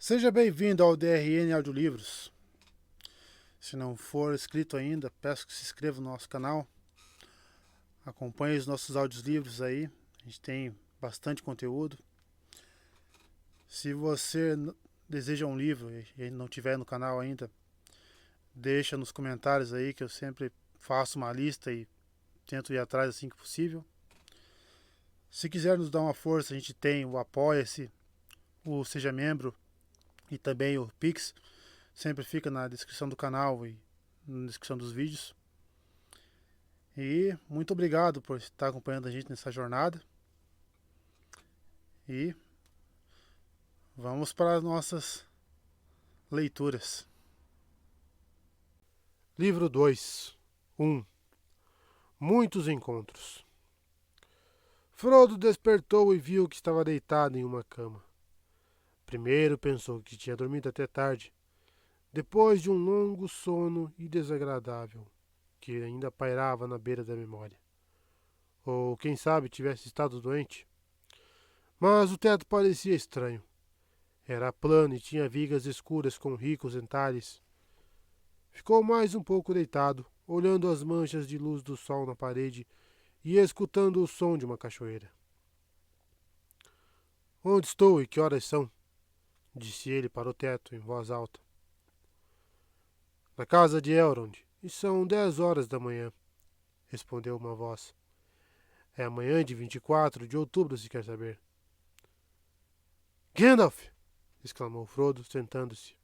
Seja bem-vindo ao DRN Audiolivros. Se não for inscrito ainda, peço que se inscreva no nosso canal. Acompanhe os nossos audiolivros aí. A gente tem bastante conteúdo. Se você deseja um livro e não tiver no canal ainda, deixa nos comentários aí que eu sempre faço uma lista e tento ir atrás assim que possível. Se quiser nos dar uma força, a gente tem o Apoia-se, o Seja Membro e também o Pix. Sempre fica na descrição do canal e na descrição dos vídeos. E muito obrigado por estar acompanhando a gente nessa jornada. E vamos para as nossas leituras. Livro 2 Muitos encontros. Frodo despertou e viu que estava deitado em uma cama. Primeiro pensou que tinha dormido até tarde, depois de um longo sono e desagradável, que ainda pairava na beira da memória. Ou, quem sabe, tivesse estado doente. Mas o teto parecia estranho. Era plano e tinha vigas escuras com ricos entalhes. Ficou mais um pouco deitado, olhando as manchas de luz do sol na parede e escutando o som de uma cachoeira. Onde estou e que horas são? Disse ele para o teto em voz alta. Na casa de Elrond, e são 10 horas da manhã, respondeu uma voz. É amanhã de 24 de outubro, se quer saber. Gandalf! Exclamou Frodo, sentando-se.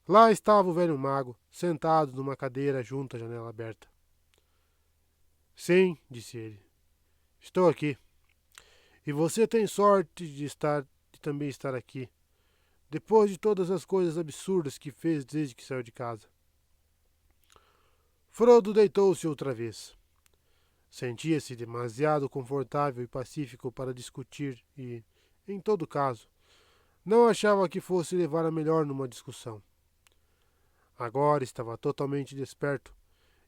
Lá estava o velho mago, sentado numa cadeira junto à janela aberta. Sim, disse ele. Estou aqui. E você tem sorte de também estar aqui, depois de todas as coisas absurdas que fez desde que saiu de casa. Frodo deitou-se outra vez. Sentia-se demasiado confortável e pacífico para discutir e, em todo caso, não achava que fosse levar a melhor numa discussão. Agora estava totalmente desperto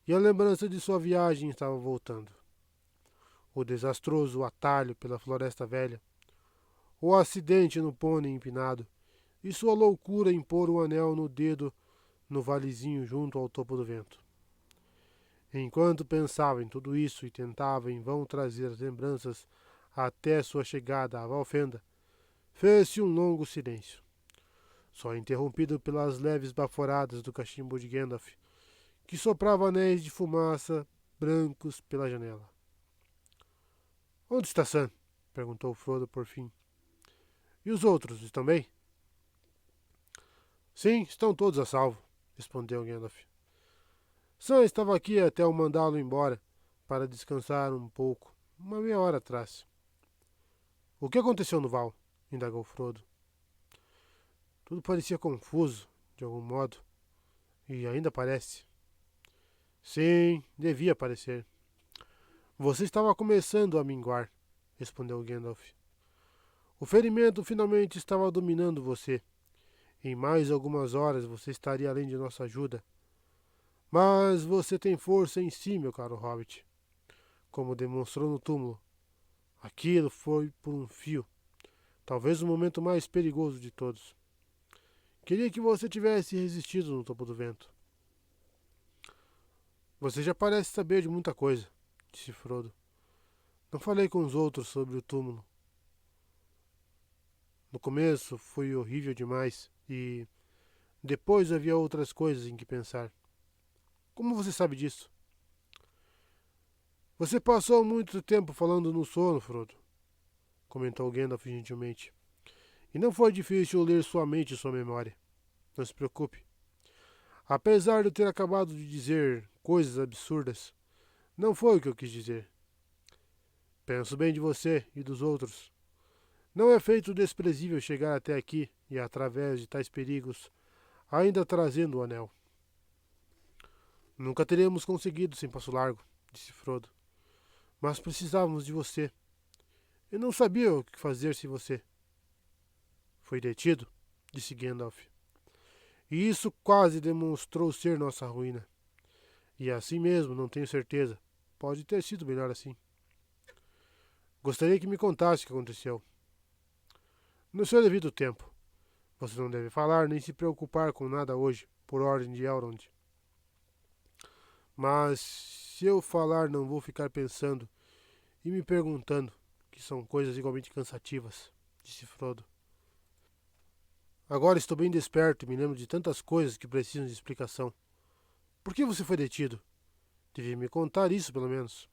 e a lembrança de sua viagem estava voltando. O desastroso atalho pela Floresta Velha, o acidente no pônei empinado e sua loucura em pôr o anel no dedo no valezinho junto ao topo do vento. Enquanto pensava em tudo isso e tentava em vão trazer as lembranças até sua chegada à Valfenda, fez-se um longo silêncio, só interrompido pelas leves baforadas do cachimbo de Gandalf, que soprava anéis de fumaça brancos pela janela. Onde está Sam? Perguntou Frodo por fim. E os outros, estão bem? Sim, estão todos a salvo, respondeu Gandalf. Sam estava aqui até eu mandá-lo embora, para descansar um pouco, uma meia hora atrás. O que aconteceu no Val? Indagou Frodo. Tudo parecia confuso, de algum modo, e ainda parece. Sim, devia parecer. Você estava começando a minguar, respondeu Gandalf. O ferimento finalmente estava dominando você. Em mais algumas horas você estaria além de nossa ajuda. Mas você tem força em si, meu caro Hobbit, como demonstrou no túmulo. Aquilo foi por um fio. Talvez o momento mais perigoso de todos. Queria que você tivesse resistido no topo do vento. Você já parece saber de muita coisa, disse Frodo. Não falei com os outros sobre o túmulo. No começo foi horrível demais e depois havia outras coisas em que pensar. Como você sabe disso? Você passou muito tempo falando no sono, Frodo, comentou Gandalf gentilmente. E não foi difícil ler sua mente e sua memória. Não se preocupe. Apesar de eu ter acabado de dizer coisas absurdas, não foi o que eu quis dizer. Penso bem de você e dos outros. Não é feito desprezível chegar até aqui e, através de tais perigos, ainda trazendo o anel. Nunca teríamos conseguido sem Passo Largo, disse Frodo. Mas precisávamos de você. Eu não sabia o que fazer sem você. Foi detido, disse Gandalf. E isso quase demonstrou ser nossa ruína. E assim mesmo, não tenho certeza. Pode ter sido melhor assim. Gostaria que me contasse o que aconteceu. No seu devido tempo. Você não deve falar nem se preocupar com nada hoje, por ordem de Elrond. Mas se eu falar, não vou ficar pensando e me perguntando, que são coisas igualmente cansativas, disse Frodo. Agora estou bem desperto e me lembro de tantas coisas que precisam de explicação. Por que você foi detido? Devia me contar isso, pelo menos.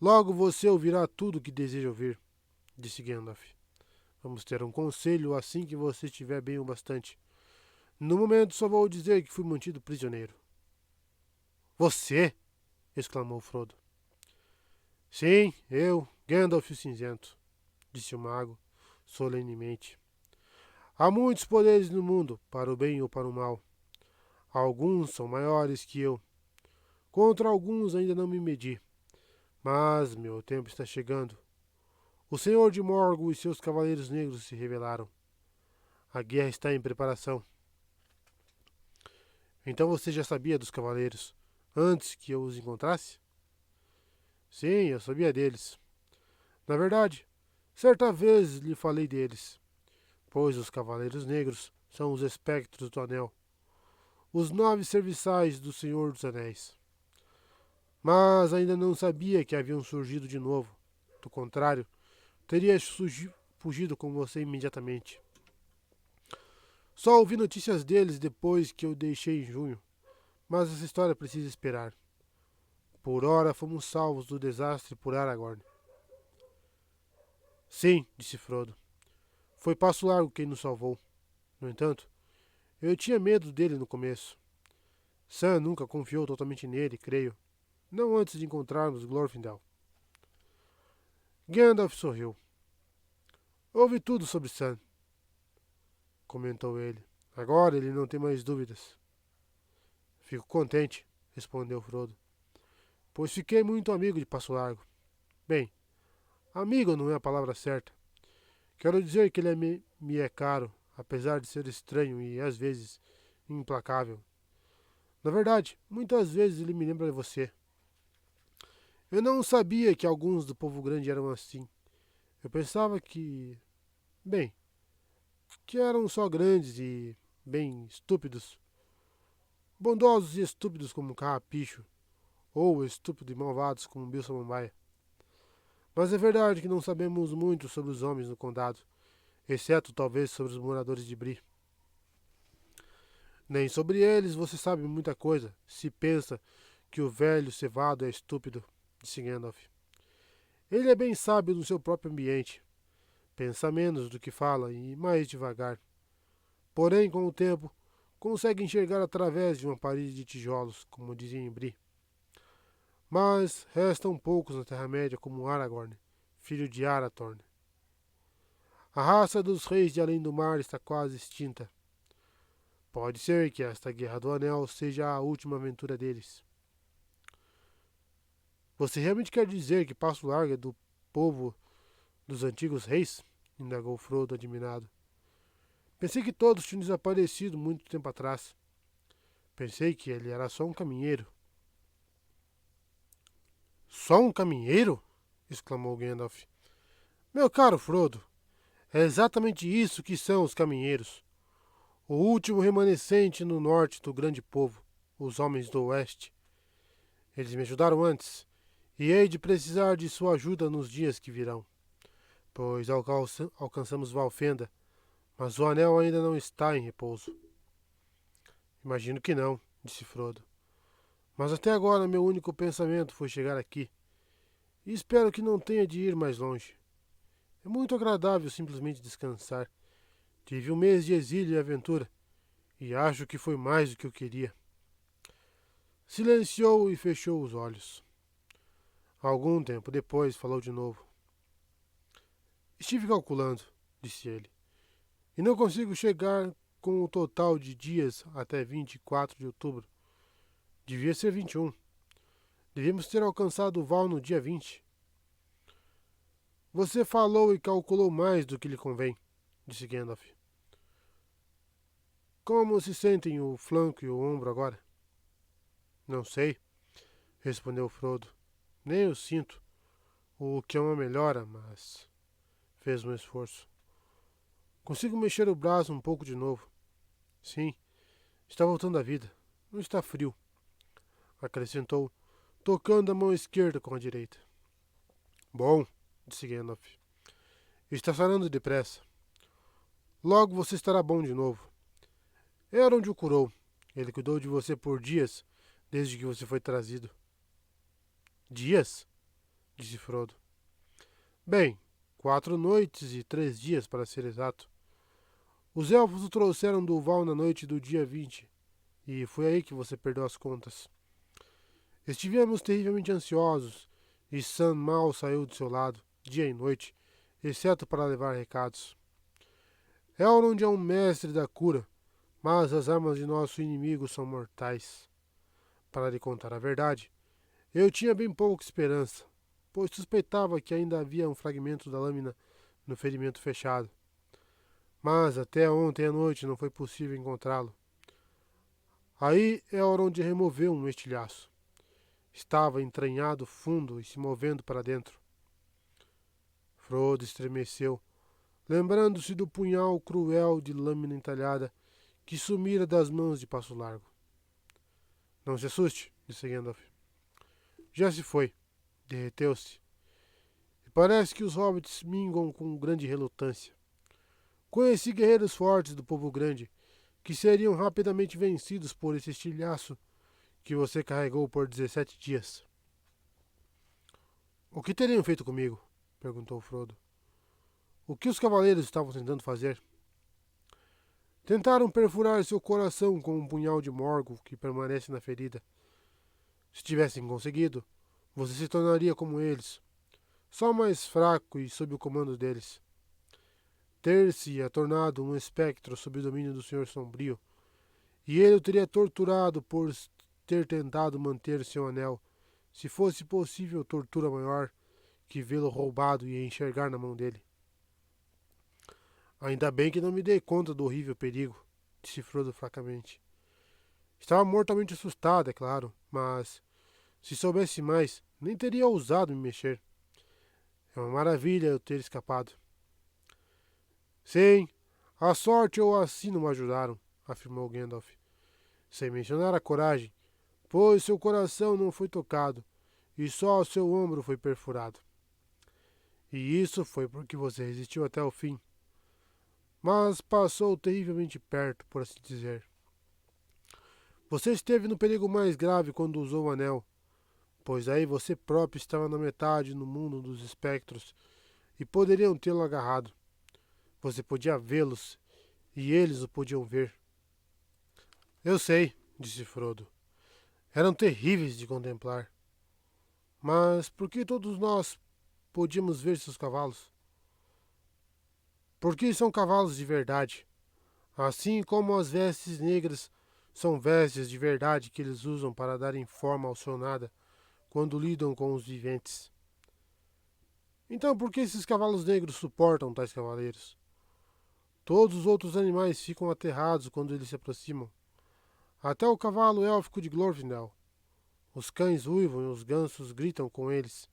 Logo você ouvirá tudo o que deseja ouvir, disse Gandalf. Vamos ter um conselho assim que você estiver bem o bastante. No momento só vou dizer que fui mantido prisioneiro. Você? Exclamou Frodo. Sim, eu, Gandalf o Cinzento, disse o mago, solenemente. Há muitos poderes no mundo, para o bem ou para o mal. Alguns são maiores que eu. Contra alguns ainda não me medi. Mas meu tempo está chegando. O Senhor de Morgul e seus cavaleiros negros se rebelaram. A guerra está em preparação. Então você já sabia dos cavaleiros, antes que eu os encontrasse? Sim, eu sabia deles. Na verdade, certa vez lhe falei deles, pois os cavaleiros negros são os espectros do anel, os 9 serviçais do Senhor dos Anéis. Mas ainda não sabia que haviam surgido de novo. Do contrário, teria fugido com você imediatamente. Só ouvi notícias deles depois que eu deixei em junho, mas essa história precisa esperar. Por ora fomos salvos do desastre por Aragorn. Sim, disse Frodo. Foi Passo Largo quem nos salvou. No entanto, eu tinha medo dele no começo. Sam nunca confiou totalmente nele, creio. Não antes de encontrarmos Glorfindel. Gandalf sorriu. Ouvi tudo sobre Sam, comentou ele. Agora ele não tem mais dúvidas. Fico contente, respondeu Frodo, pois fiquei muito amigo de Passo Largo. Bem, amigo não é a palavra certa. Quero dizer que ele me é caro, apesar de ser estranho e, às vezes, implacável. Na verdade, muitas vezes ele me lembra de você. Eu não sabia que alguns do povo grande eram assim. Eu pensava bem, que eram só grandes e, bem, estúpidos. Bondosos e estúpidos como Carrapicho, ou estúpidos e malvados como Bill Samambaia. Mas é verdade que não sabemos muito sobre os homens no condado, exceto talvez sobre os moradores de Bree. Nem sobre eles você sabe muita coisa, se pensa que o velho cevado é estúpido, disse Gandalf. Ele é bem sábio no seu próprio ambiente. Pensa menos do que fala e mais devagar. Porém, com o tempo, consegue enxergar através de uma parede de tijolos, como dizia em Bree. Mas restam poucos na Terra-média como Aragorn, filho de Arathorn. A raça dos reis de Além do Mar está quase extinta. Pode ser que esta Guerra do Anel seja a última aventura deles. Você realmente quer dizer que Passo Largo é do povo dos antigos reis? Indagou Frodo, admirado. Pensei que todos tinham desaparecido muito tempo atrás. Pensei que ele era só um caminheiro. Só um caminheiro? Exclamou Gandalf. Meu caro Frodo, é exatamente isso que são os caminheiros. O último remanescente no norte do grande povo, os homens do oeste. Eles me ajudaram antes, e hei de precisar de sua ajuda nos dias que virão, pois alcançamos Valfenda, mas o anel ainda não está em repouso. Imagino que não, disse Frodo. Mas até agora meu único pensamento foi chegar aqui, e espero que não tenha de ir mais longe. É muito agradável simplesmente descansar. Tive um mês de exílio e aventura, e acho que foi mais do que eu queria. Silenciou e fechou os olhos. Algum tempo depois falou de novo. Estive calculando, disse ele, e não consigo chegar com o total de dias até 24 de outubro. Devia ser 21. Devíamos ter alcançado o Val no dia 20. Você falou e calculou mais do que lhe convém, disse Gandalf. Como se sentem o flanco e o ombro agora? Não sei, respondeu Frodo. Nem eu sinto, o que é uma melhora, mas fez um esforço. Consigo mexer o braço um pouco de novo. Sim, está voltando à vida. Não está frio, acrescentou, tocando a mão esquerda com a direita. Bom, disse Gandalf. Está sarando depressa. Logo você estará bom de novo. Elrond o curou. Ele cuidou de você por dias, desde que você foi trazido. Dias? Disse Frodo. Bem, 4 noites e 3 dias, para ser exato. Os elfos o trouxeram do Val na noite do dia 20, e foi aí que você perdeu as contas. Estivemos terrivelmente ansiosos, e Sam mal saiu do seu lado, dia e noite, exceto para levar recados. Elrond é um mestre da cura, mas as armas de nosso inimigo são mortais. Para lhe contar a verdade, eu tinha bem pouca esperança, pois suspeitava que ainda havia um fragmento da lâmina no ferimento fechado. Mas até ontem à noite não foi possível encontrá-lo. Aí Elrond removeu um estilhaço. Estava entranhado fundo e se movendo para dentro. Frodo estremeceu, lembrando-se do punhal cruel de lâmina entalhada que sumira das mãos de Passo Largo. Não se assuste, disse Gandalf. Já se foi. Derreteu-se. E parece que os hobbits minguam com grande relutância. Conheci guerreiros fortes do povo grande, que seriam rapidamente vencidos por esse estilhaço que você carregou por 17 dias. O que teriam feito comigo? Perguntou Frodo. O que os cavaleiros estavam tentando fazer? Tentaram perfurar seu coração com um punhal de morgo que permanece na ferida. Se tivessem conseguido, você se tornaria como eles, só mais fraco e sob o comando deles. Ter-se tornado um espectro sob o domínio do Senhor Sombrio, e ele o teria torturado por ter tentado manter seu anel, se fosse possível tortura maior que vê-lo roubado e enxergar na mão dele. Ainda bem que não me dei conta do horrível perigo, disse Frodo fracamente. Estava mortalmente assustado, é claro, mas se soubesse mais, nem teria ousado me mexer. É uma maravilha eu ter escapado. Sim, a sorte ou a sina me ajudaram, afirmou Gandalf, sem mencionar a coragem, pois seu coração não foi tocado, e só o seu ombro foi perfurado. E isso foi porque você resistiu até o fim. Mas passou terrivelmente perto, por assim dizer. Você esteve no perigo mais grave quando usou o anel, pois aí você próprio estava na metade no mundo dos espectros e poderiam tê-lo agarrado. Você podia vê-los e eles o podiam ver. Eu sei, disse Frodo. Eram terríveis de contemplar. Mas por que todos nós podíamos ver seus cavalos? Porque são cavalos de verdade. Assim como as vestes negras são vestes de verdade que eles usam para darem forma ao seu nada quando lidam com os viventes. Então por que esses cavalos negros suportam tais cavaleiros? Todos os outros animais ficam aterrados quando eles se aproximam. Até o cavalo élfico de Glorfindel. Os cães uivam e os gansos gritam com eles.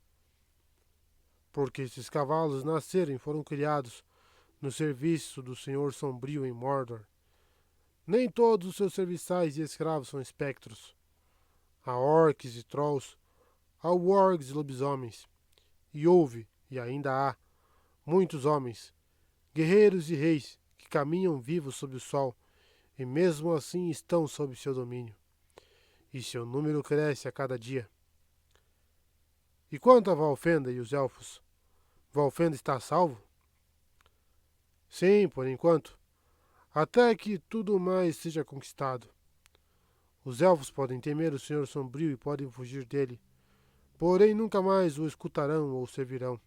Porque esses cavalos nasceram e foram criados no serviço do Senhor Sombrio em Mordor. Nem todos os seus serviçais e escravos são espectros. Há orques e trolls, há wargs e lobisomens. E houve, e ainda há, muitos homens, guerreiros e reis, que caminham vivos sob o sol, e mesmo assim estão sob seu domínio. E seu número cresce a cada dia. E quanto a Valfenda e os elfos? Valfenda está a salvo? Sim, por enquanto. Até que tudo mais seja conquistado. Os elfos podem temer o Senhor Sombrio e podem fugir dele, porém nunca mais o escutarão ou servirão.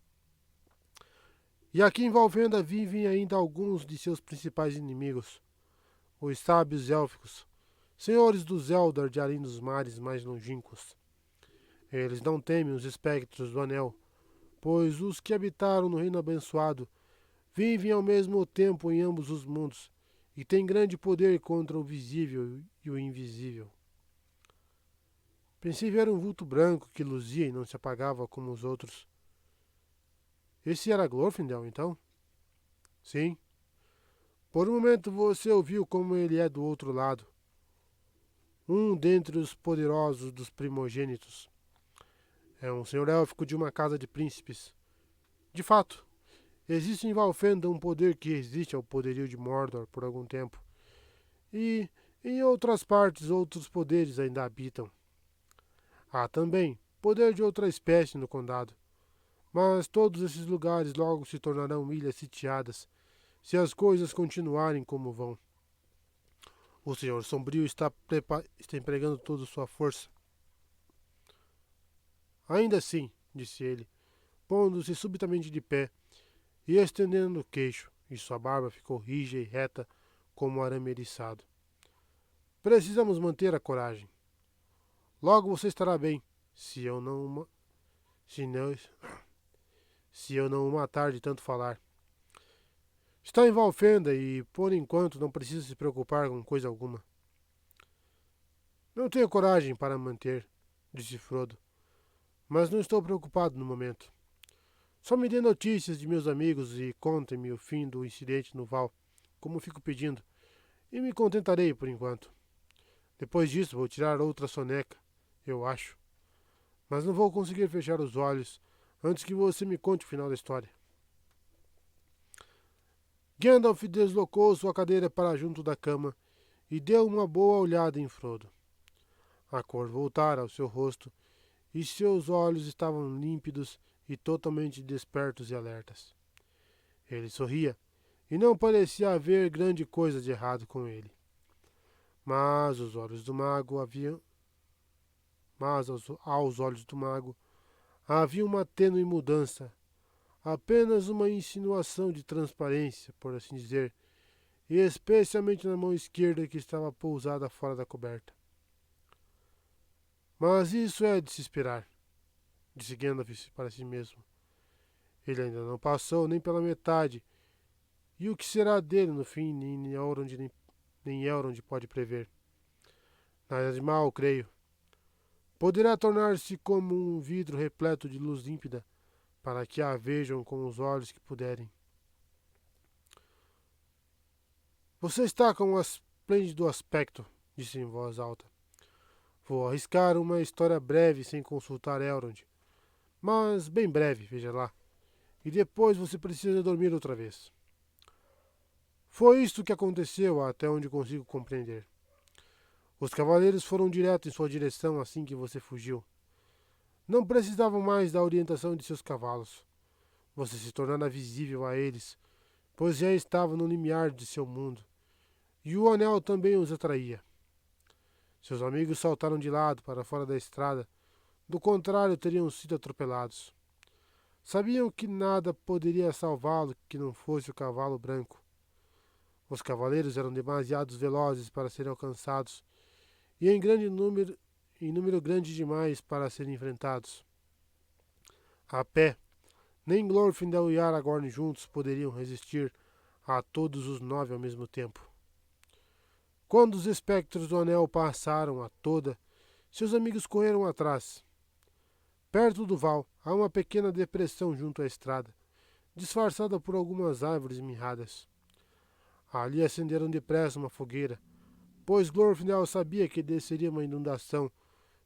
E aqui em Valfenda vivem ainda alguns de seus principais inimigos, os sábios élficos, senhores dos Eldar de além dos mares mais longínquos. Eles não temem os espectros do Anel, pois os que habitaram no Reino Abençoado vivem ao mesmo tempo em ambos os mundos e têm grande poder contra o visível e o invisível. Pensei ver um vulto branco que luzia e não se apagava como os outros. Esse era Glorfindel, então? Sim. Por um momento você ouviu como ele é do outro lado, um dentre os poderosos dos primogênitos. É um senhor élfico de uma casa de príncipes. De fato, existe em Valfenda um poder que resiste ao poderio de Mordor por algum tempo. E em outras partes outros poderes ainda habitam. Há também poder de outra espécie no condado. Mas todos esses lugares logo se tornarão ilhas sitiadas, se as coisas continuarem como vão. O Senhor Sombrio está empregando toda sua força. Ainda assim, disse ele, pondo-se subitamente de pé e estendendo o queixo, e sua barba ficou rija e reta como um arame eriçado. Precisamos manter a coragem. Logo você estará bem, se eu não o matar de tanto falar. Está em Valfenda e, por enquanto, não precisa se preocupar com coisa alguma. Não tenho coragem para manter, disse Frodo, mas não estou preocupado no momento. Só me dê notícias de meus amigos e conte-me o fim do incidente no Val, como fico pedindo, e me contentarei por enquanto. Depois disso vou tirar outra soneca, eu acho. Mas não vou conseguir fechar os olhos antes que você me conte o final da história. Gandalf deslocou sua cadeira para junto da cama e deu uma boa olhada em Frodo. A cor voltara ao seu rosto e seus olhos estavam límpidos e totalmente despertos e alertas. Ele sorria e não parecia haver grande coisa de errado com ele. Mas os olhos do mago haviam Mas aos olhos do mago havia uma tênue mudança, apenas uma insinuação de transparência, por assim dizer, e especialmente na mão esquerda que estava pousada fora da coberta. Mas isso é de se esperar, disse Gandalf para si mesmo. Ele ainda não passou nem pela metade, e o que será dele no fim nem Elrond pode prever. Nada de mal, creio. Poderá tornar-se como um vidro repleto de luz límpida, para que a vejam com os olhos que puderem. Você está com um esplêndido aspecto, disse em voz alta. Vou arriscar uma história breve sem consultar Elrond, mas bem breve, veja lá. E depois você precisa dormir outra vez. Foi isto que aconteceu, até onde consigo compreender. Os cavaleiros foram direto em sua direção assim que você fugiu. Não precisavam mais da orientação de seus cavalos. Você se tornara visível a eles, pois já estava no limiar de seu mundo, e o anel também os atraía. Seus amigos saltaram de lado para fora da estrada, do contrário teriam sido atropelados. Sabiam que nada poderia salvá-lo que não fosse o cavalo branco. Os cavaleiros eram demasiado velozes para serem alcançados, e em número grande demais para serem enfrentados. A pé, nem Glorfindel e Aragorn juntos poderiam resistir a todos os 9 ao mesmo tempo. Quando os espectros do anel passaram a toda, seus amigos correram atrás. Perto do val há uma pequena depressão junto à estrada, disfarçada por algumas árvores mirradas. Ali acenderam depressa uma fogueira, pois Glorfindel sabia que desceria uma inundação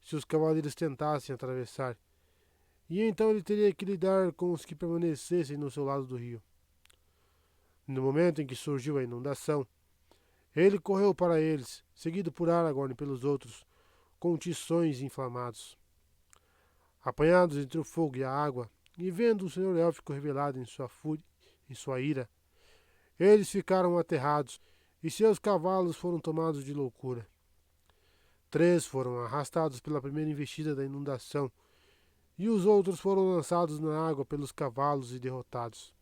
se os cavaleiros tentassem atravessar, e então ele teria que lidar com os que permanecessem no seu lado do rio. No momento em que surgiu a inundação, ele correu para eles, seguido por Aragorn e pelos outros, com tições inflamados. Apanhados entre o fogo e a água, e vendo o senhor élfico revelado em sua ira, eles ficaram aterrados e seus cavalos foram tomados de loucura. 3 foram arrastados pela primeira investida da inundação, e os outros foram lançados na água pelos cavalos e derrotados.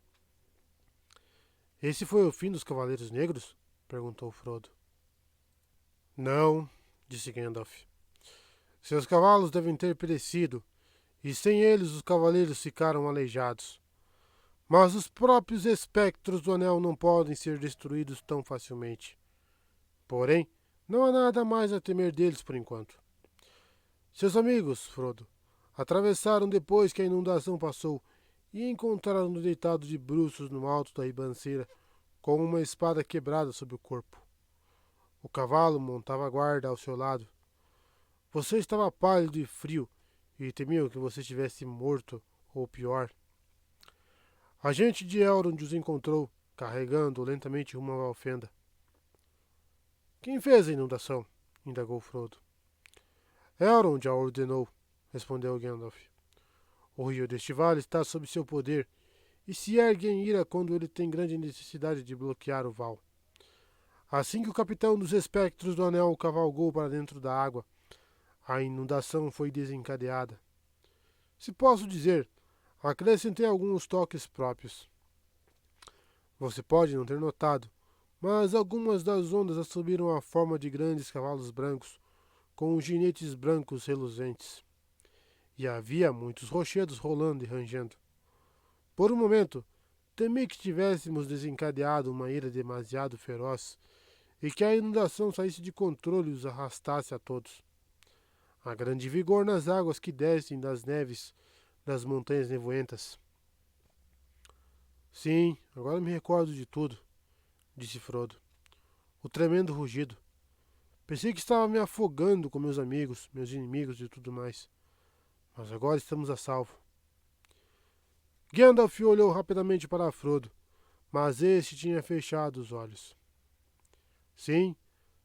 Esse foi o fim dos Cavaleiros Negros? Perguntou Frodo. Não, disse Gandalf. Seus cavalos devem ter perecido, e sem eles os cavaleiros ficaram aleijados. Mas os próprios espectros do anel não podem ser destruídos tão facilmente. Porém, não há nada mais a temer deles por enquanto. Seus amigos, Frodo, atravessaram depois que a inundação passou e encontraram-no deitado de bruços no alto da ribanceira, com uma espada quebrada sob o corpo. O cavalo montava guarda ao seu lado. Você estava pálido e frio, e temiam que você estivesse morto, ou pior. A gente de Elrond os encontrou, carregando lentamente rumo à Alfenda. Quem fez a inundação? Indagou Frodo. Elrond a ordenou, respondeu Gandalf. O rio deste vale está sob seu poder, e se ergue em ira quando ele tem grande necessidade de bloquear o val. Assim que o capitão dos espectros do anel cavalgou para dentro da água, a inundação foi desencadeada. Se posso dizer, acrescentei alguns toques próprios. Você pode não ter notado, mas algumas das ondas assumiram a forma de grandes cavalos brancos, com ginetes brancos reluzentes. E havia muitos rochedos rolando e rangendo. Por um momento, temi que tivéssemos desencadeado uma ira demasiado feroz e que a inundação saísse de controle e os arrastasse a todos. Há grande vigor nas águas que descem das neves das montanhas nevoentas. Sim, agora me recordo de tudo, disse Frodo. O tremendo rugido. Pensei que estava me afogando com meus amigos, meus inimigos e tudo mais. Mas agora estamos a salvo. Gandalf olhou rapidamente para Frodo, mas este tinha fechado os olhos. Sim,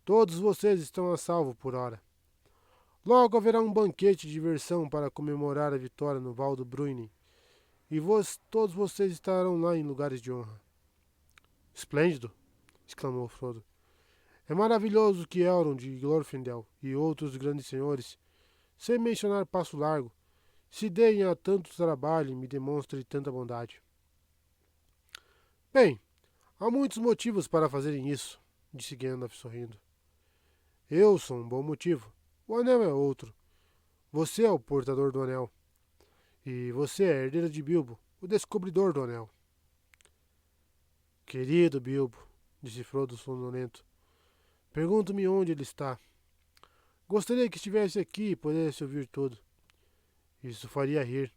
todos vocês estão a salvo por ora. Logo haverá um banquete de diversão para comemorar a vitória no Val do Bruinen, e todos vocês estarão lá em lugares de honra. Esplêndido! Exclamou Frodo. É maravilhoso que Elrond e Glorfindel e outros grandes senhores, sem mencionar Passo Largo, se deem a tanto trabalho e me demonstrem tanta bondade. Bem, há muitos motivos para fazerem isso, disse Gandalf sorrindo. Eu sou um bom motivo. O anel é outro. Você é o portador do anel. E você é a herdeira de Bilbo, o descobridor do anel. Querido Bilbo, disse Frodo sonolento, pergunto-me onde ele está. Gostaria que estivesse aqui e pudesse ouvir tudo. Isso faria rir.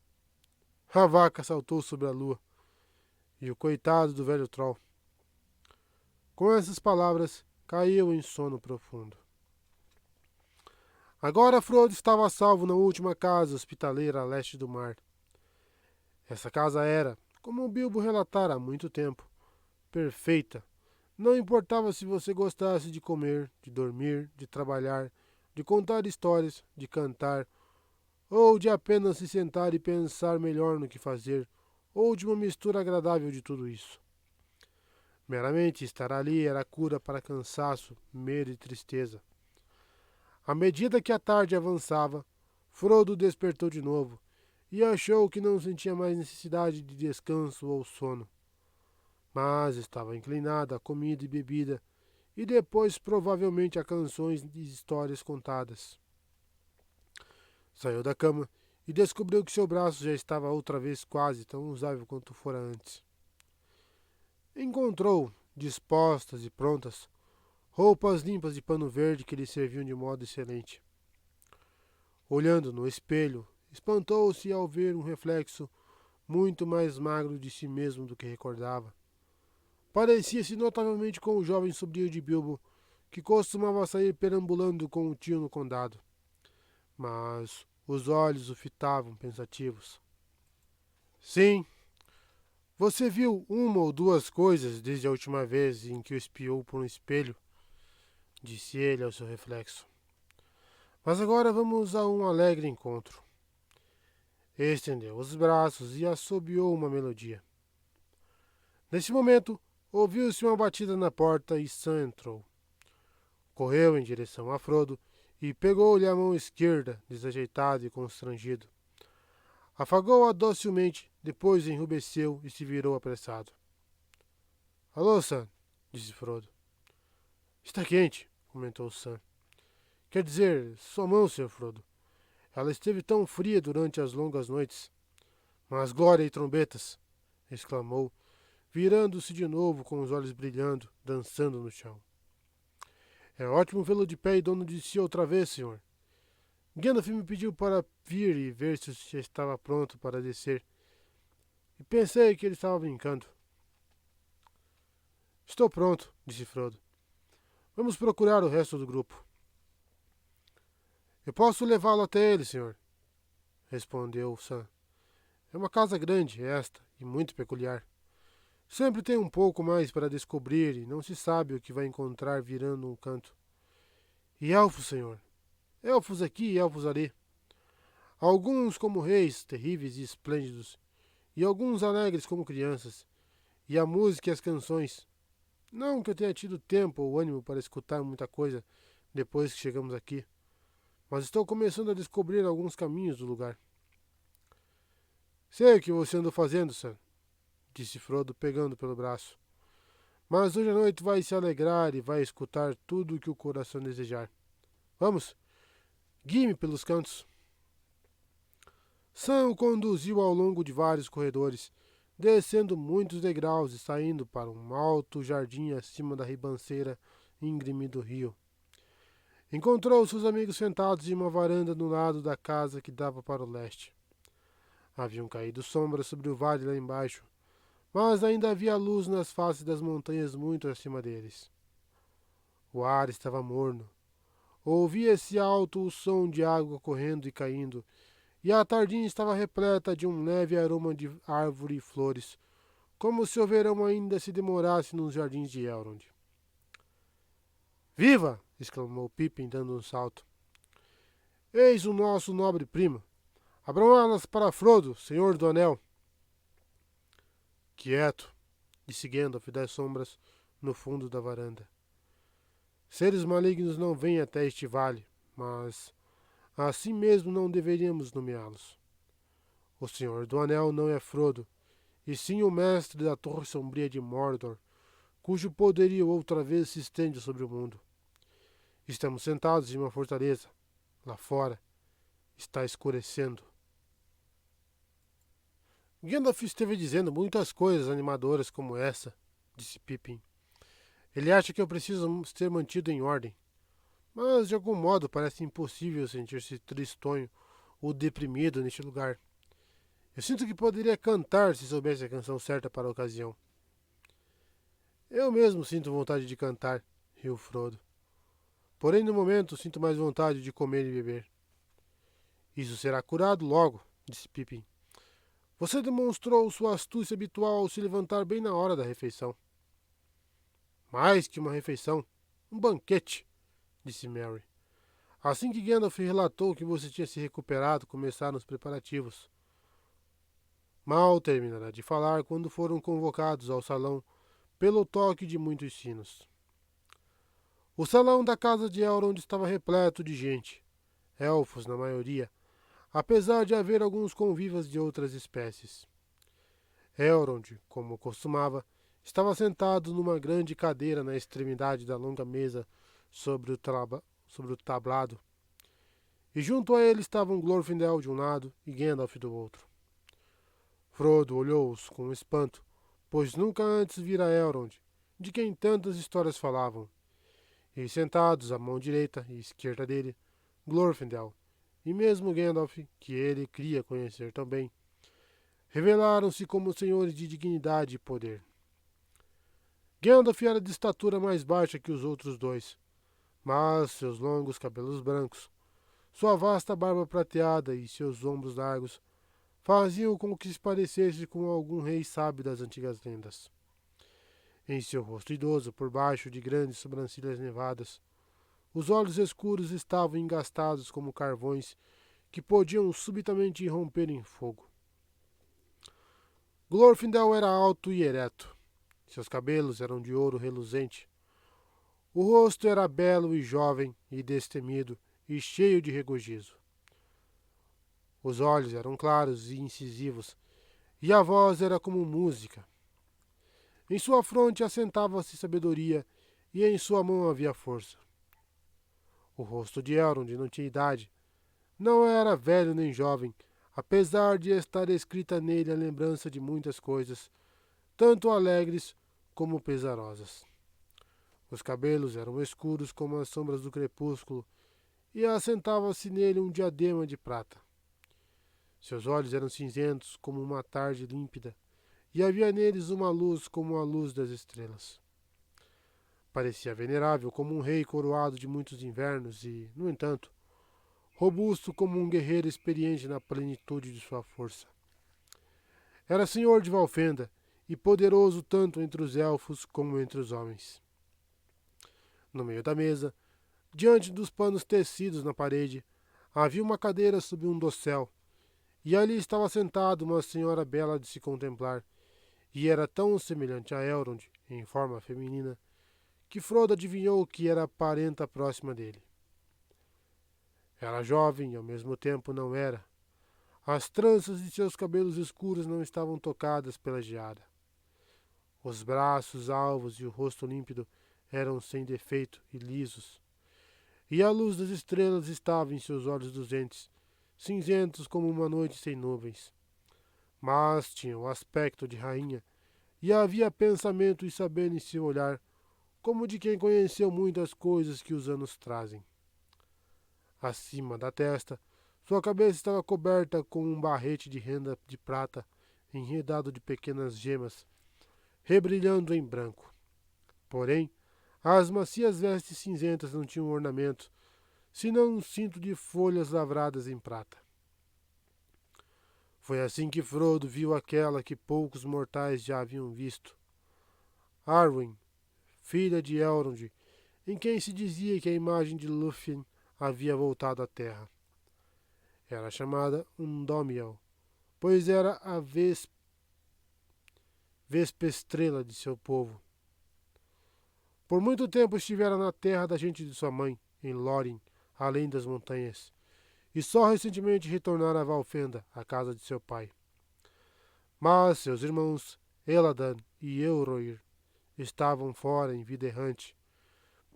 A vaca saltou sobre a lua, e o coitado do velho troll. Com essas palavras, caiu em sono profundo. Agora Frodo estava a salvo na última casa hospitaleira a leste do mar. Essa casa era, como o Bilbo relatara há muito tempo, perfeita. Não importava se você gostasse de comer, de dormir, de trabalhar, de contar histórias, de cantar, ou de apenas se sentar e pensar melhor no que fazer, ou de uma mistura agradável de tudo isso. Meramente estar ali era cura para cansaço, medo e tristeza. À medida que a tarde avançava, Frodo despertou de novo e achou que não sentia mais necessidade de descanso ou sono. Mas estava inclinado a comida e bebida, e depois provavelmente a canções e histórias contadas. Saiu da cama e descobriu que seu braço já estava outra vez quase tão usável quanto fora antes. Encontrou, dispostas e prontas, roupas limpas de pano verde que lhe serviam de modo excelente. Olhando no espelho, espantou-se ao ver um reflexo muito mais magro de si mesmo do que recordava. Parecia-se notavelmente com o jovem sobrinho de Bilbo, que costumava sair perambulando com o tio no condado. Mas os olhos o fitavam pensativos. Sim, você viu uma ou duas coisas desde a última vez em que o espiou por um espelho, disse ele ao seu reflexo. Mas agora vamos a um alegre encontro. Estendeu os braços e assobiou uma melodia. Nesse momento, ouviu-se uma batida na porta e Sam entrou. Correu em direção a Frodo e pegou-lhe a mão esquerda, desajeitado e constrangido. Afagou-a docilmente, depois enrubesceu e se virou apressado. Alô, Sam, disse Frodo. Está quente, comentou Sam. Quer dizer, sua mão, Sr. Frodo. Ela esteve tão fria durante as longas noites. Mas glória e trombetas! Exclamou, virando-se de novo com os olhos brilhando, dançando no chão. É ótimo vê-lo de pé e dono de si outra vez, senhor. Gandalf me pediu para vir e ver se já estava pronto para descer. E pensei que ele estava brincando. Estou pronto, disse Frodo. Vamos procurar o resto do grupo. Eu posso levá-lo até ele, senhor, respondeu Sam. É uma casa grande, esta, e muito peculiar. Sempre tem um pouco mais para descobrir e não se sabe o que vai encontrar virando um canto. E elfos, senhor? Elfos aqui e elfos ali. Alguns como reis, terríveis e esplêndidos, e alguns alegres como crianças. E a música e as canções. Não que eu tenha tido tempo ou ânimo para escutar muita coisa depois que chegamos aqui, mas estou começando a descobrir alguns caminhos do lugar. Sei o que você andou fazendo, Sam, disse Frodo, pegando pelo braço. Mas hoje à noite vai se alegrar e vai escutar tudo o que o coração desejar. Vamos, guie-me pelos cantos. Sam o conduziu ao longo de vários corredores, descendo muitos degraus e saindo para um alto jardim acima da ribanceira íngreme do rio. Encontrou seus amigos sentados em uma varanda no lado da casa que dava para o leste. Haviam caído sombras sobre o vale lá embaixo, mas ainda havia luz nas faces das montanhas muito acima deles. O ar estava morno. Ouvia-se alto o som de água correndo e caindo, e a tardinha estava repleta de um leve aroma de árvore e flores, como se o verão ainda se demorasse nos jardins de Elrond. Viva! Exclamou Pippin, dando um salto. Eis o nosso nobre primo. Abram alas para Frodo, senhor do Anel. Quieto, disse Gandalf das sombras no fundo da varanda. Seres malignos não vêm até este vale, mas assim mesmo não deveríamos nomeá-los. O Senhor do Anel não é Frodo, e sim o mestre da Torre Sombria de Mordor, cujo poderio outra vez se estende sobre o mundo. Estamos sentados em uma fortaleza. Lá fora está escurecendo. Gandalf esteve dizendo muitas coisas animadoras como essa, disse Pippin. Ele acha que eu preciso ser mantido em ordem. Mas, de algum modo, parece impossível sentir-se tristonho ou deprimido neste lugar. Eu sinto que poderia cantar se soubesse a canção certa para a ocasião. Eu mesmo sinto vontade de cantar, riu Frodo. Porém, no momento, sinto mais vontade de comer e beber. Isso será curado logo, disse Pippin. Você demonstrou sua astúcia habitual ao se levantar bem na hora da refeição. Mais que uma refeição, um banquete, disse Merry. Assim que Gandalf relatou que você tinha se recuperado, começaram os preparativos. Mal terminara de falar quando foram convocados ao salão pelo toque de muitos sinos. O salão da casa de Elrond estava repleto de gente, elfos na maioria, apesar de haver alguns convivas de outras espécies. Elrond, como costumava, estava sentado numa grande cadeira na extremidade da longa mesa sobre o tablado, e junto a ele estavam Glorfindel de um lado e Gandalf do outro. Frodo olhou-os com espanto, pois nunca antes vira Elrond, de quem tantas histórias falavam, e sentados à mão direita e esquerda dele, Glorfindel, e mesmo Gandalf, que ele queria conhecer também, revelaram-se como senhores de dignidade e poder. Gandalf era de estatura mais baixa que os outros dois, mas seus longos cabelos brancos, sua vasta barba prateada e seus ombros largos faziam com que se parecesse com algum rei sábio das antigas lendas. Em seu rosto idoso, por baixo de grandes sobrancelhas nevadas, os olhos escuros estavam engastados como carvões que podiam subitamente irromper em fogo. Glorfindel era alto e ereto. Seus cabelos eram de ouro reluzente. O rosto era belo e jovem e destemido e cheio de regozijo. Os olhos eram claros e incisivos, e a voz era como música. Em sua fronte assentava-se sabedoria, e em sua mão havia força. O rosto de Elrond não tinha idade. Não era velho nem jovem, apesar de estar escrita nele a lembrança de muitas coisas, tanto alegres como pesarosas. Os cabelos eram escuros como as sombras do crepúsculo, e assentava-se nele um diadema de prata. Seus olhos eram cinzentos como uma tarde límpida, e havia neles uma luz como a luz das estrelas. Parecia venerável como um rei coroado de muitos invernos e, no entanto, robusto como um guerreiro experiente na plenitude de sua força. Era senhor de Valfenda e poderoso tanto entre os elfos como entre os homens. No meio da mesa, diante dos panos tecidos na parede, havia uma cadeira sob um dossel, e ali estava sentada uma senhora bela de se contemplar, e era tão semelhante a Elrond, em forma feminina, que Frodo adivinhou que era parenta próxima dele. Era jovem e ao mesmo tempo não era. As tranças de seus cabelos escuros não estavam tocadas pela geada. Os braços alvos e o rosto límpido eram sem defeito e lisos. E a luz das estrelas estava em seus olhos luzentes, cinzentos como uma noite sem nuvens. Mas tinha o aspecto de rainha, e havia pensamento e saber em seu olhar, como de quem conheceu muitas coisas que os anos trazem. Acima da testa, sua cabeça estava coberta com um barrete de renda de prata, enredado de pequenas gemas, rebrilhando em branco. Porém, as macias vestes cinzentas não tinham ornamento, senão um cinto de folhas lavradas em prata. Foi assim que Frodo viu aquela que poucos mortais já haviam visto. Arwen, filha de Elrond, em quem se dizia que a imagem de Lúthien havia voltado à terra. Era chamada Undómiel, pois era a vespestrela de seu povo. Por muito tempo estivera na terra da gente de sua mãe, em Lórien, além das montanhas, e só recentemente retornara a Valfenda, a casa de seu pai. Mas seus irmãos, Eladan e Elrohir, estavam fora em vida errante,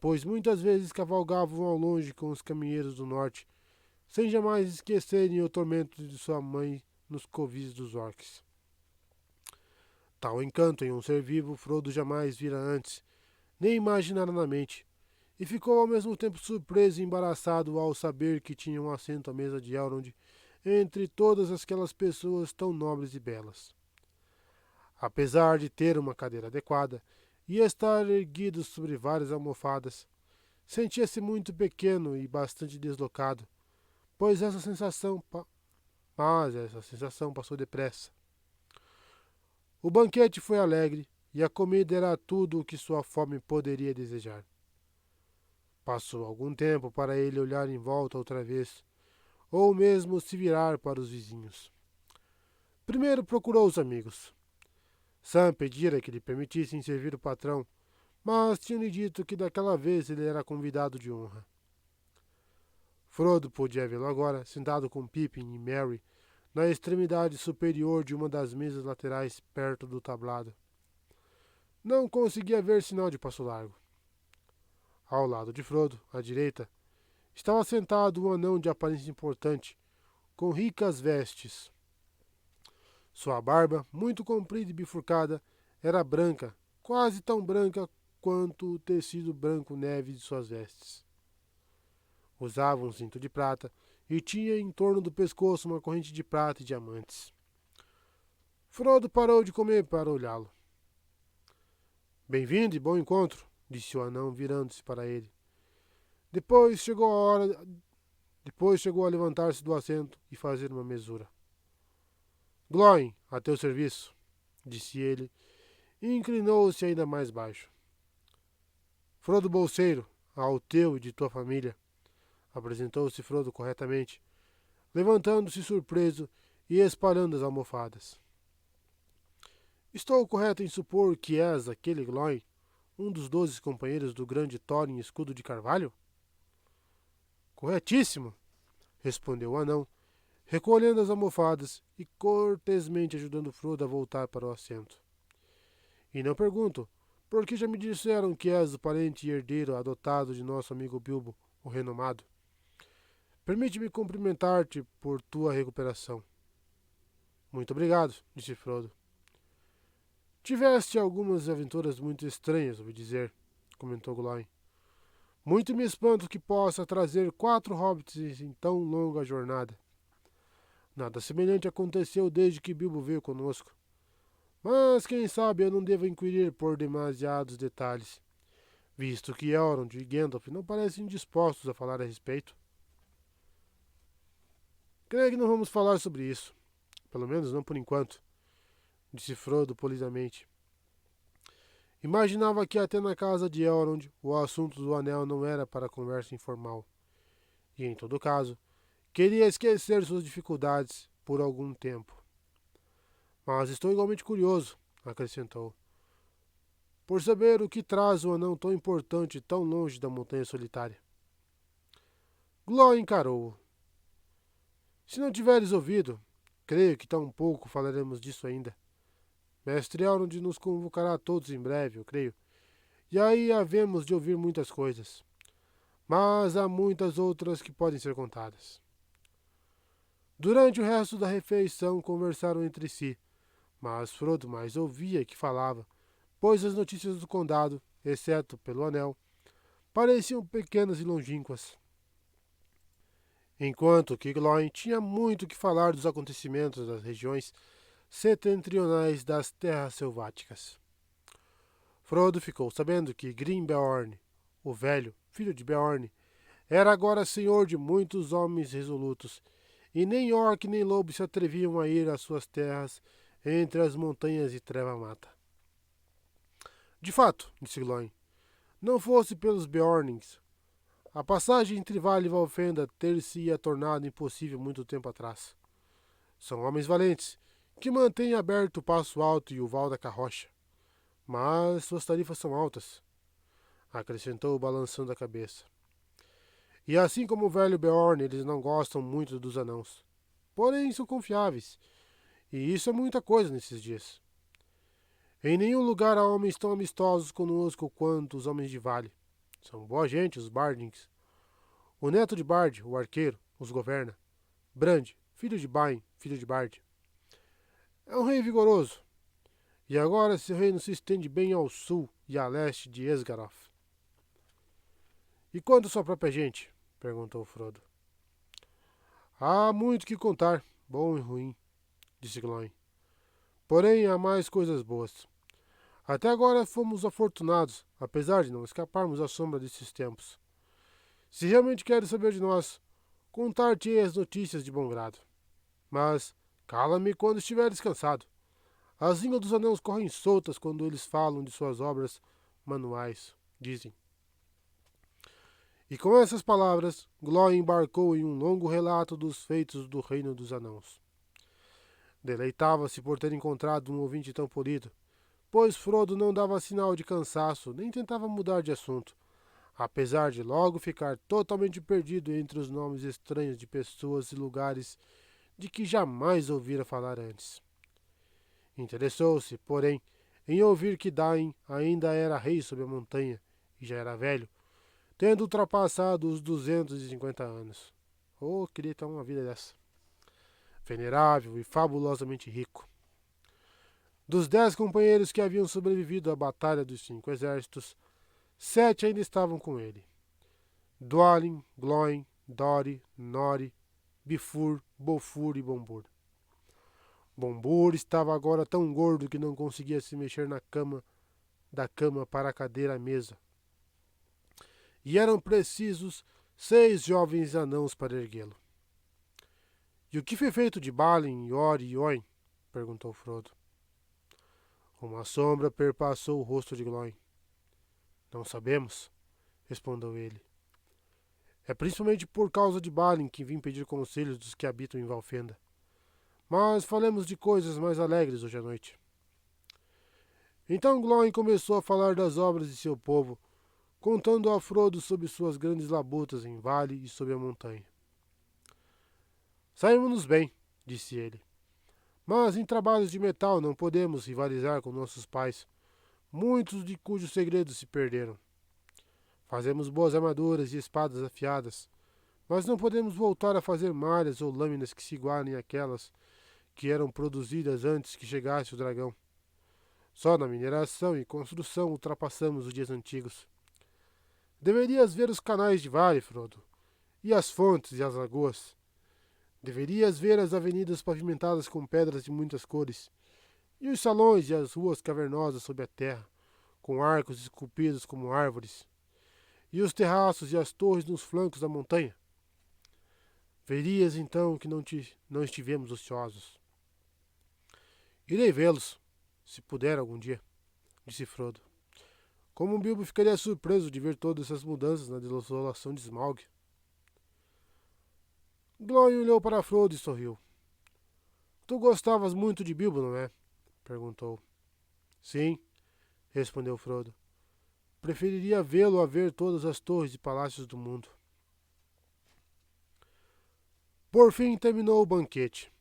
pois muitas vezes cavalgavam ao longe com os caminheiros do norte, sem jamais esquecerem o tormento de sua mãe nos covis dos orcs. Tal encanto em um ser vivo Frodo jamais vira antes, nem imaginara na mente, e ficou ao mesmo tempo surpreso e embaraçado ao saber que tinha um assento à mesa de Elrond entre todas aquelas pessoas tão nobres e belas. Apesar de ter uma cadeira adequada e estar erguido sobre várias almofadas, sentia-se muito pequeno e bastante deslocado, pois essa sensação passou depressa. O banquete foi alegre e a comida era tudo o que sua fome poderia desejar. Passou algum tempo para ele olhar em volta outra vez, ou mesmo se virar para os vizinhos. Primeiro procurou os amigos. Sam pedira que lhe permitissem servir o patrão, mas tinham-lhe dito que daquela vez ele era convidado de honra. Frodo podia vê-lo agora, sentado com Pippin e Merry, na extremidade superior de uma das mesas laterais perto do tablado. Não conseguia ver sinal de passo largo. Ao lado de Frodo, à direita, estava sentado um anão de aparência importante, com ricas vestes. Sua barba, muito comprida e bifurcada, era branca, quase tão branca quanto o tecido branco neve de suas vestes. Usava um cinto de prata e tinha em torno do pescoço uma corrente de prata e diamantes. Frodo parou de comer para olhá-lo. Bem-vindo e bom encontro, disse o anão, virando-se para ele. Depois chegou a levantar-se do assento e fazer uma mesura. Glóin, a teu serviço, disse ele, e inclinou-se ainda mais baixo. Frodo Bolseiro, ao teu e de tua família, apresentou-se Frodo corretamente, levantando-se surpreso e espalhando as almofadas. Estou correto em supor que és aquele Glóin, um dos 12 companheiros do grande Thorin Escudo de Carvalho? Corretíssimo, respondeu o anão, recolhendo as almofadas e cortesmente ajudando Frodo a voltar para o assento. E não pergunto, porque já me disseram que és o parente e herdeiro adotado de nosso amigo Bilbo, o renomado. Permite-me cumprimentar-te por tua recuperação. Muito obrigado, disse Frodo. Tiveste algumas aventuras muito estranhas, ouvi dizer, comentou Glóin. Muito me espanto que possa trazer 4 hobbits em tão longa jornada. Nada semelhante aconteceu desde que Bilbo veio conosco. Mas quem sabe eu não devo inquirir por demasiados detalhes. visto que Elrond e Gandalf não parecem dispostos a falar a respeito. Creio que não vamos falar sobre isso, pelo menos não por enquanto, disse Frodo polidamente. Imaginava que até na casa de Elrond o assunto do anel não era para conversa informal, e em todo caso, queria esquecer suas dificuldades por algum tempo. Mas estou igualmente curioso, acrescentou, por saber o que traz um anão tão importante tão longe da Montanha Solitária. Gló encarou-o. Se não tiveres ouvido, creio que tão pouco falaremos disso ainda. Mestre Elrond nos convocará a todos em breve, eu creio, e aí havemos de ouvir muitas coisas. Mas há muitas outras que podem ser contadas. Durante o resto da refeição conversaram entre si, mas Frodo mais ouvia que falava, pois as notícias do condado, exceto pelo anel, pareciam pequenas e longínquas. Enquanto que Glóin tinha muito que falar dos acontecimentos das regiões setentrionais das terras selváticas. Frodo ficou sabendo que Grim-Beorn, o velho, filho de Beorn, era agora senhor de muitos homens resolutos, e nem orc nem lobo se atreviam a ir às suas terras entre as montanhas e treva-mata. De fato, disse Glóin, não fosse pelos Beornings, a passagem entre Vale e Valfenda ter-se-ia tornado impossível muito tempo atrás. São homens valentes, que mantêm aberto o Passo Alto e o Val da Carrocha. Mas suas tarifas são altas, acrescentou balançando a cabeça. E assim como o velho Beorn, eles não gostam muito dos anãos. Porém, são confiáveis, e isso é muita coisa nesses dias. Em nenhum lugar há homens tão amistosos conosco quanto os homens de Vale. São boa gente, os Bardings. O neto de Bard, o arqueiro, os governa. Brand, filho de Bain, filho de Bard. É um rei vigoroso. E agora esse reino se estende bem ao sul e a leste de Esgaroth. E quanto à sua própria gente? Perguntou Frodo. Há muito que contar, bom e ruim, disse Glóin. Porém, há mais coisas boas. Até agora fomos afortunados, apesar de não escaparmos à sombra desses tempos. Se realmente queres saber de nós, contar-te-ei as notícias de bom grado. Mas cala-me quando estiveres cansado. As línguas dos anãos correm soltas quando eles falam de suas obras manuais, dizem. E com essas palavras, Glóin embarcou em um longo relato dos feitos do reino dos anãos. Deleitava-se por ter encontrado um ouvinte tão polido, pois Frodo não dava sinal de cansaço nem tentava mudar de assunto, apesar de logo ficar totalmente perdido entre os nomes estranhos de pessoas e lugares de que jamais ouvira falar antes. Interessou-se, porém, em ouvir que Dain ainda era rei sob a montanha e já era velho, tendo ultrapassado os 250 anos. Oh, queria ter uma vida dessa. Venerável e fabulosamente rico. Dos 10 companheiros que haviam sobrevivido à Batalha dos 5 Exércitos, 7 ainda estavam com ele. Dwalin, Glóin, Dori, Nori, Bifur, Bofur e Bombur. Bombur estava agora tão gordo que não conseguia se mexer da cama para a cadeira à mesa. E eram precisos 6 jovens anãos para erguê-lo. E o que foi feito de Balin, Iori e Oin? Perguntou Frodo. Uma sombra perpassou o rosto de Glóin. Não sabemos, respondeu ele. É principalmente por causa de Balin que vim pedir conselhos dos que habitam em Valfenda. Mas falemos de coisas mais alegres hoje à noite. Então Glóin começou a falar das obras de seu povo, contando a Frodo sobre suas grandes labutas em vale e sob a montanha. Saímos-nos bem, disse ele. Mas em trabalhos de metal não podemos rivalizar com nossos pais, muitos de cujos segredos se perderam. Fazemos boas armaduras e espadas afiadas, mas não podemos voltar a fazer malhas ou lâminas que se igualem àquelas que eram produzidas antes que chegasse o dragão. Só na mineração e construção ultrapassamos os dias antigos. Deverias ver os canais de vale, Frodo, e as fontes e as lagoas. Deverias ver as avenidas pavimentadas com pedras de muitas cores, e os salões e as ruas cavernosas sob a terra, com arcos esculpidos como árvores, e os terraços e as torres nos flancos da montanha. Verias então que não estivemos ociosos. Irei vê-los, se puder algum dia, disse Frodo. Como Bilbo ficaria surpreso de ver todas essas mudanças na desolação de Smaug. Glóin olhou para Frodo e sorriu. Tu gostavas muito de Bilbo, não é? Perguntou. Sim, respondeu Frodo. Preferiria vê-lo a ver todas as torres e palácios do mundo. Por fim terminou o banquete.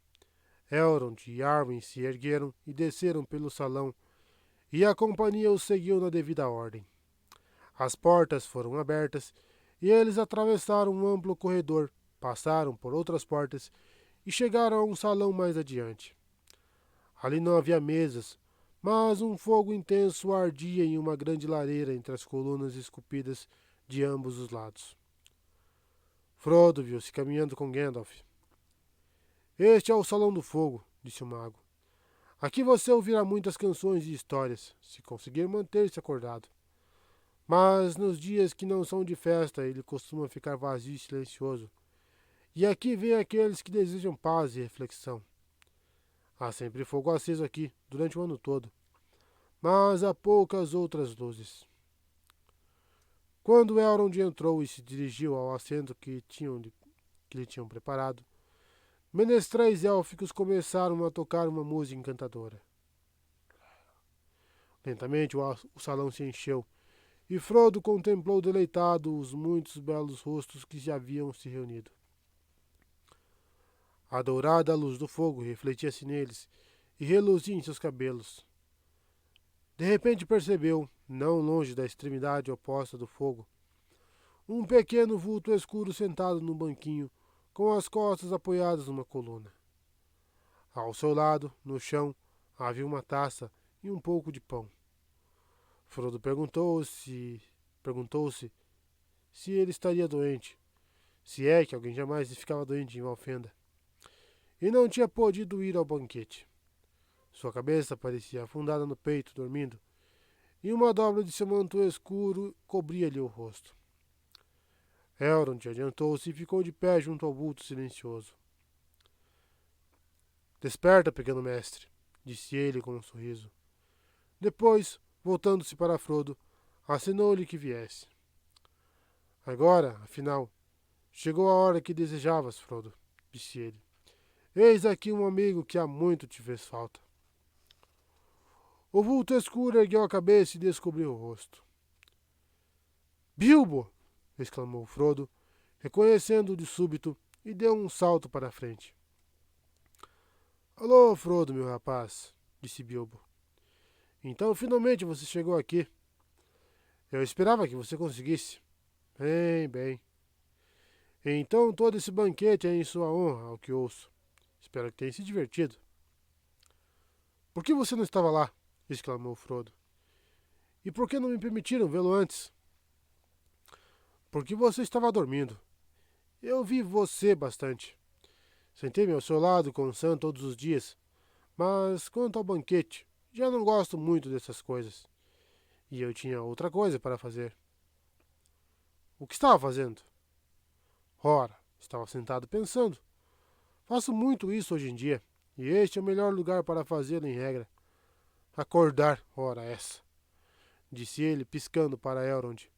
Elrond e Arwen se ergueram e desceram pelo salão, e a companhia os seguiu na devida ordem. As portas foram abertas, e eles atravessaram um amplo corredor, passaram por outras portas e chegaram a um salão mais adiante. Ali não havia mesas, mas um fogo intenso ardia em uma grande lareira entre as colunas esculpidas de ambos os lados. Frodo viu-se caminhando com Gandalf. Este é o Salão do Fogo, disse o mago. Aqui você ouvirá muitas canções e histórias, se conseguir manter-se acordado. Mas nos dias que não são de festa, ele costuma ficar vazio e silencioso. E aqui vêm aqueles que desejam paz e reflexão. Há sempre fogo aceso aqui, durante o ano todo. Mas há poucas outras luzes. Quando Elrond entrou e se dirigiu ao assento que lhe tinham preparado, menestréis élficos começaram a tocar uma música encantadora. Lentamente o salão se encheu, e Frodo contemplou deleitado os muitos belos rostos que já haviam se reunido. A dourada luz do fogo refletia-se neles e reluzia em seus cabelos. De repente percebeu, não longe da extremidade oposta do fogo, um pequeno vulto escuro sentado num banquinho, com as costas apoiadas numa coluna. Ao seu lado, no chão, havia uma taça e um pouco de pão. Frodo perguntou-se se ele estaria doente, se é que alguém jamais ficava doente em Valfenda, e não tinha podido ir ao banquete. Sua cabeça parecia afundada no peito, dormindo, e uma dobra de seu manto escuro cobria-lhe o rosto. Elrond adiantou-se e ficou de pé junto ao vulto silencioso. Desperta, pequeno mestre, disse ele com um sorriso. Depois, voltando-se para Frodo, acenou-lhe que viesse. Agora, afinal, chegou a hora que desejavas, Frodo, disse ele. Eis aqui um amigo que há muito te fez falta. O vulto escuro ergueu a cabeça e descobriu o rosto. Bilbo! Exclamou Frodo, reconhecendo-o de súbito, e deu um salto para a frente. Alô, Frodo, meu rapaz, disse Bilbo. Então, finalmente você chegou aqui. Eu esperava que você conseguisse. Bem. Então, todo esse banquete é em sua honra, ao que ouço. Espero que tenha se divertido. Por que você não estava lá? Exclamou Frodo. E por que não me permitiram vê-lo antes? Porque você estava dormindo. Eu vi você bastante. Sentei-me ao seu lado com Sam todos os dias. Mas quanto ao banquete, já não gosto muito dessas coisas. E eu tinha outra coisa para fazer. O que estava fazendo? Ora, estava sentado pensando. Faço muito isso hoje em dia, e este é o melhor lugar para fazê-lo em regra. Acordar, ora essa, disse ele, piscando para Elrond.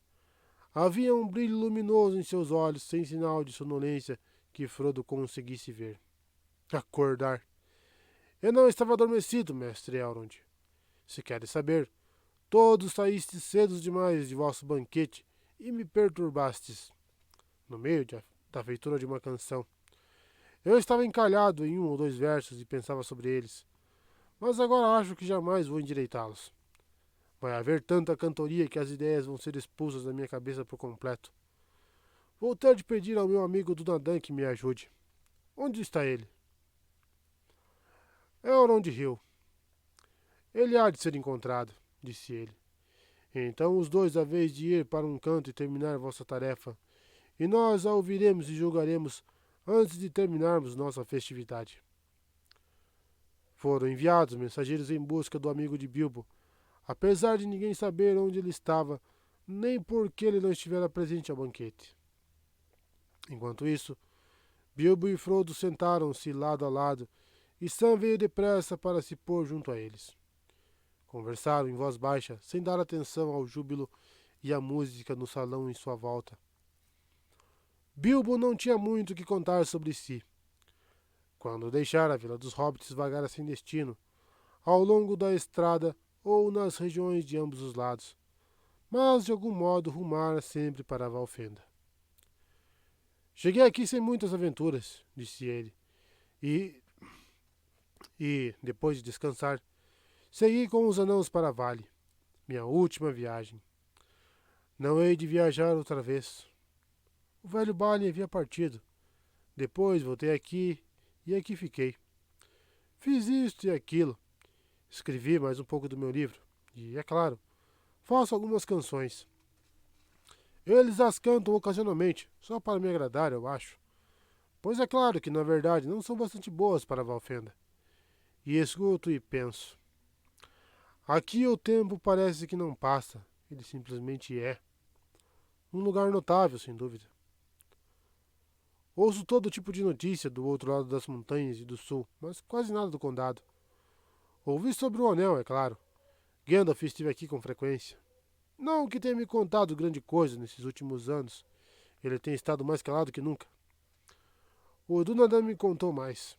Havia um brilho luminoso em seus olhos, sem sinal de sonolência que Frodo conseguisse ver. Acordar. Eu não estava adormecido, mestre Elrond. Se queres saber, todos saístes cedo demais de vosso banquete e me perturbastes. No meio da feitura de uma canção. Eu estava encalhado em um ou dois versos e pensava sobre eles. Mas agora acho que jamais vou endireitá-los. Vai haver tanta cantoria que as ideias vão ser expulsas da minha cabeça por completo. Vou ter de pedir ao meu amigo Dunadan que me ajude. Onde está ele? Elrond riu. Ele há de ser encontrado, disse ele. Então os dois haveis de ir para um canto e terminar vossa tarefa, e nós a ouviremos e julgaremos antes de terminarmos nossa festividade. Foram enviados mensageiros em busca do amigo de Bilbo, apesar de ninguém saber onde ele estava, nem por que ele não estivera presente ao banquete. Enquanto isso, Bilbo e Frodo sentaram-se lado a lado, e Sam veio depressa para se pôr junto a eles. Conversaram em voz baixa, sem dar atenção ao júbilo e à música no salão em sua volta. Bilbo não tinha muito o que contar sobre si. Quando deixara a Vila dos Hobbits vagara sem destino, ao longo da estrada ou nas regiões de ambos os lados, mas de algum modo rumara sempre para Valfenda. Cheguei aqui sem muitas aventuras, disse ele, e depois de descansar, segui com os anãos para Vale, minha última viagem. Não hei de viajar outra vez. O velho Balin havia partido. Depois voltei aqui e aqui fiquei. Fiz isto e aquilo. Escrevi mais um pouco do meu livro. E, é claro, faço algumas canções. Eles as cantam ocasionalmente, só para me agradar, eu acho. Pois é claro que, na verdade, não são bastante boas para Valfenda. E escuto e penso. Aqui o tempo parece que não passa. Ele simplesmente é. Um lugar notável, sem dúvida. Ouço todo tipo de notícia do outro lado das montanhas e do sul, mas quase nada do condado. Ouvi sobre o Anel, é claro. Gandalf esteve aqui com frequência. Não que tenha me contado grande coisa nesses últimos anos. Ele tem estado mais calado que nunca. O Dunadan me contou mais.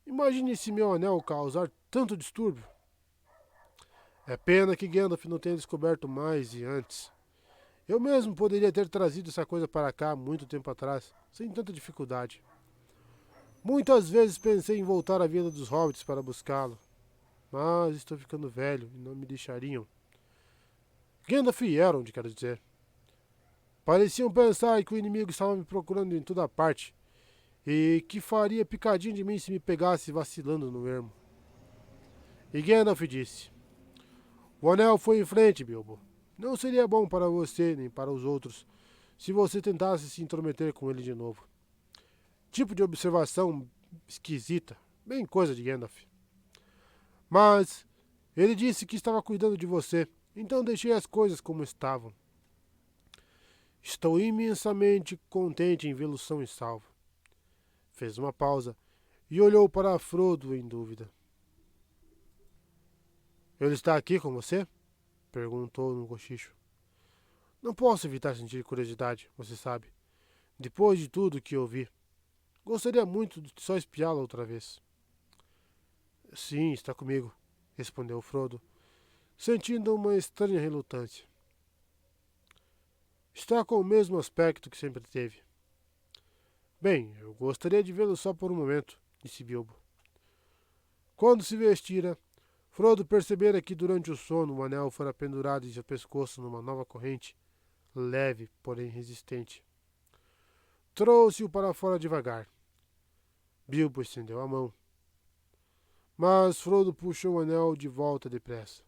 Imagine se meu anel causar tanto distúrbio. É pena que Gandalf não tenha descoberto mais e antes. Eu mesmo poderia ter trazido essa coisa para cá muito tempo atrás, sem tanta dificuldade. Muitas vezes pensei em voltar à Vila dos Hobbits para buscá-lo, mas estou ficando velho e não me deixariam. Gandalf e Elrond, quero dizer. Pareciam pensar que o inimigo estava me procurando em toda parte e que faria picadinho de mim se me pegasse vacilando no ermo. E Gandalf disse: O anel foi em frente, Bilbo. Não seria bom para você nem para os outros se você tentasse se intrometer com ele de novo. Tipo de observação esquisita, bem coisa de Gandalf. Mas ele disse que estava cuidando de você, então deixei as coisas como estavam. Estou imensamente contente em vê-lo são e salvo. Fez uma pausa e olhou para Frodo em dúvida. Ele está aqui com você? Perguntou no cochicho. Não posso evitar sentir curiosidade, você sabe. Depois de tudo que ouvi, gostaria muito de só espiá-lo outra vez. Sim, está comigo, respondeu Frodo, sentindo uma estranha relutância. Está com o mesmo aspecto que sempre teve. Bem, eu gostaria de vê-lo só por um momento, disse Bilbo. Quando se vestira, Frodo percebera que durante o sono o anel fora pendurado em seu pescoço numa nova corrente, leve, porém resistente. Trouxe-o para fora devagar. Bilbo estendeu a mão. Mas Frodo puxou o anel de volta depressa.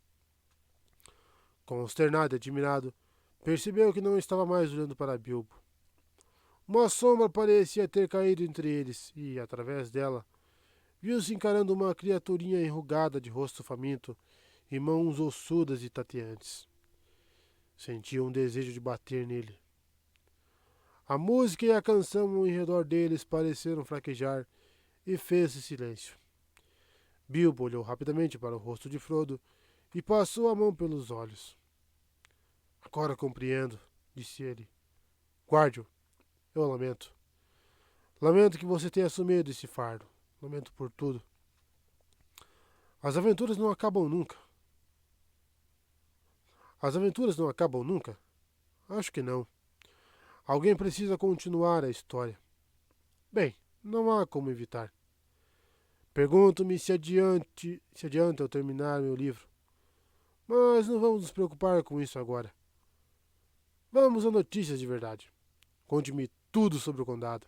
Consternado e admirado, percebeu que não estava mais olhando para Bilbo. Uma sombra parecia ter caído entre eles e, através dela, viu-se encarando uma criaturinha enrugada de rosto faminto e mãos ossudas e tateantes. Sentiu um desejo de bater nele. A música e a canção ao redor deles pareceram fraquejar e fez-se silêncio. Bilbo olhou rapidamente para o rosto de Frodo e passou a mão pelos olhos. Agora compreendo, disse ele. Guarde-o. Eu lamento. Lamento que você tenha assumido esse fardo. Lamento por tudo. As aventuras não acabam nunca. As aventuras não acabam nunca? Acho que não. Alguém precisa continuar a história. Bem, não há como evitar. Pergunto-me se adianta eu terminar meu livro. Mas não vamos nos preocupar com isso agora. Vamos a notícias de verdade. Conte-me tudo sobre o condado.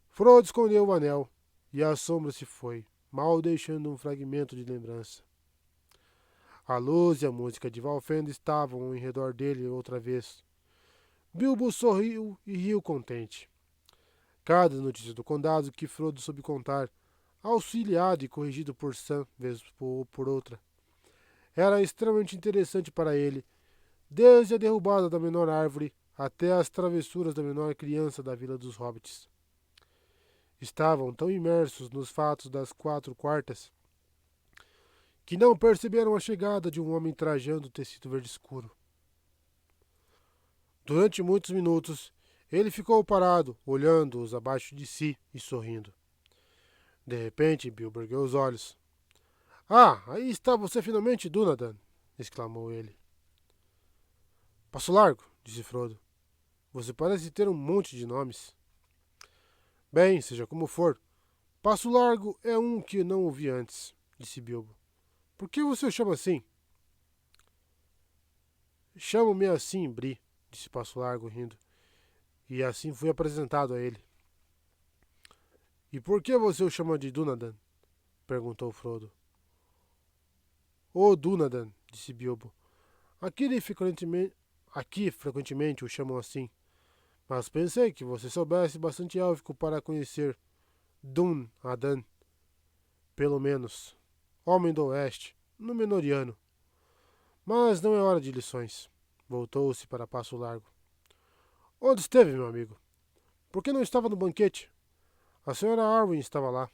Frodo escondeu o anel e a sombra se foi, mal deixando um fragmento de lembrança. A luz e a música de Valfenda estavam em redor dele outra vez. Bilbo sorriu e riu contente. Cada notícia do condado que Frodo soube contar, auxiliado e corrigido por Sam, vez por outra, era extremamente interessante para ele, desde a derrubada da menor árvore até as travessuras da menor criança da Vila dos Hobbits. Estavam tão imersos nos fatos das 4 quartas que não perceberam a chegada de um homem trajando tecido verde escuro. Durante muitos minutos, ele ficou parado, olhando-os abaixo de si e sorrindo. De repente, Bilbo ergueu os olhos. Ah, aí está você finalmente, Dúnadan! Exclamou ele. Passo Largo, disse Frodo. Você parece ter um monte de nomes. Bem, seja como for, Passo Largo é um que não ouvi antes, disse Bilbo. Por que você o chama assim? Chamo-me assim, Bri, disse Passo Largo, rindo. E assim fui apresentado a ele. E por que você o chama de Dúnadan? Perguntou Frodo. Ô Dúnadan, disse Bilbo. Aqui frequentemente o chamam assim. Mas pensei que você soubesse bastante élfico para conhecer Dún-Adan. Pelo menos. Homem do Oeste, Númenoriano. Mas não é hora de lições. Voltou-se para Passo Largo. Onde esteve, meu amigo? Por que não estava no banquete? A senhora Arwen estava lá.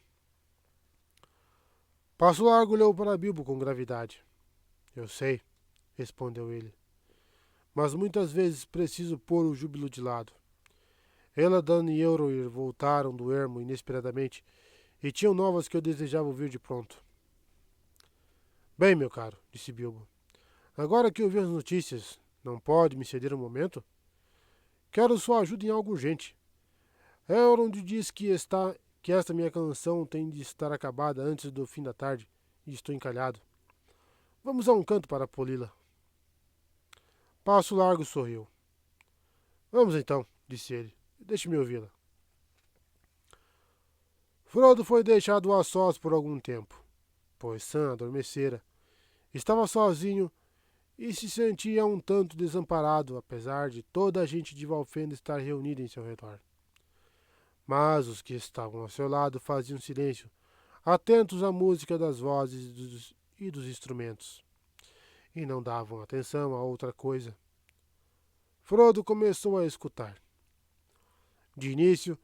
Passo Largo olhou para Bilbo com gravidade. Eu sei, respondeu ele. Mas muitas vezes preciso pôr o júbilo de lado. Eladan e Elrohir voltaram do ermo inesperadamente e tinham novas que eu desejava ouvir de pronto. Bem, meu caro, disse Bilbo. Agora que ouvi as notícias, não pode me ceder um momento? Quero sua ajuda em algo urgente. Elrond diz que esta minha canção tem de estar acabada antes do fim da tarde e estou encalhado. Vamos a um canto para poli-la. Passo Largo sorriu. Vamos então, disse ele. Deixe-me ouvi-la. Frodo foi deixado a sós por algum tempo, pois Sam adormecera. Estava sozinho e se sentia um tanto desamparado, apesar de toda a gente de Valfenda estar reunida em seu redor. Mas os que estavam ao seu lado faziam silêncio, atentos à música das vozes e dos instrumentos, e não davam atenção a outra coisa. Frodo começou a escutar. De início,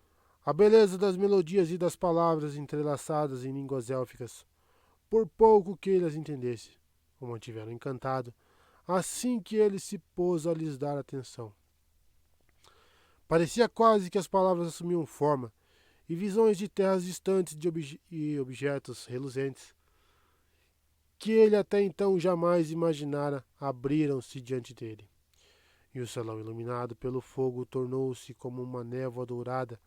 a beleza das melodias e das palavras entrelaçadas em línguas élficas, por pouco que ele as entendesse, o mantiveram encantado, assim que ele se pôs a lhes dar atenção. Parecia quase que as palavras assumiam forma, e visões de terras distantes e objetos reluzentes, que ele até então jamais imaginara, abriram-se diante dele. E o salão iluminado pelo fogo tornou-se como uma névoa dourada,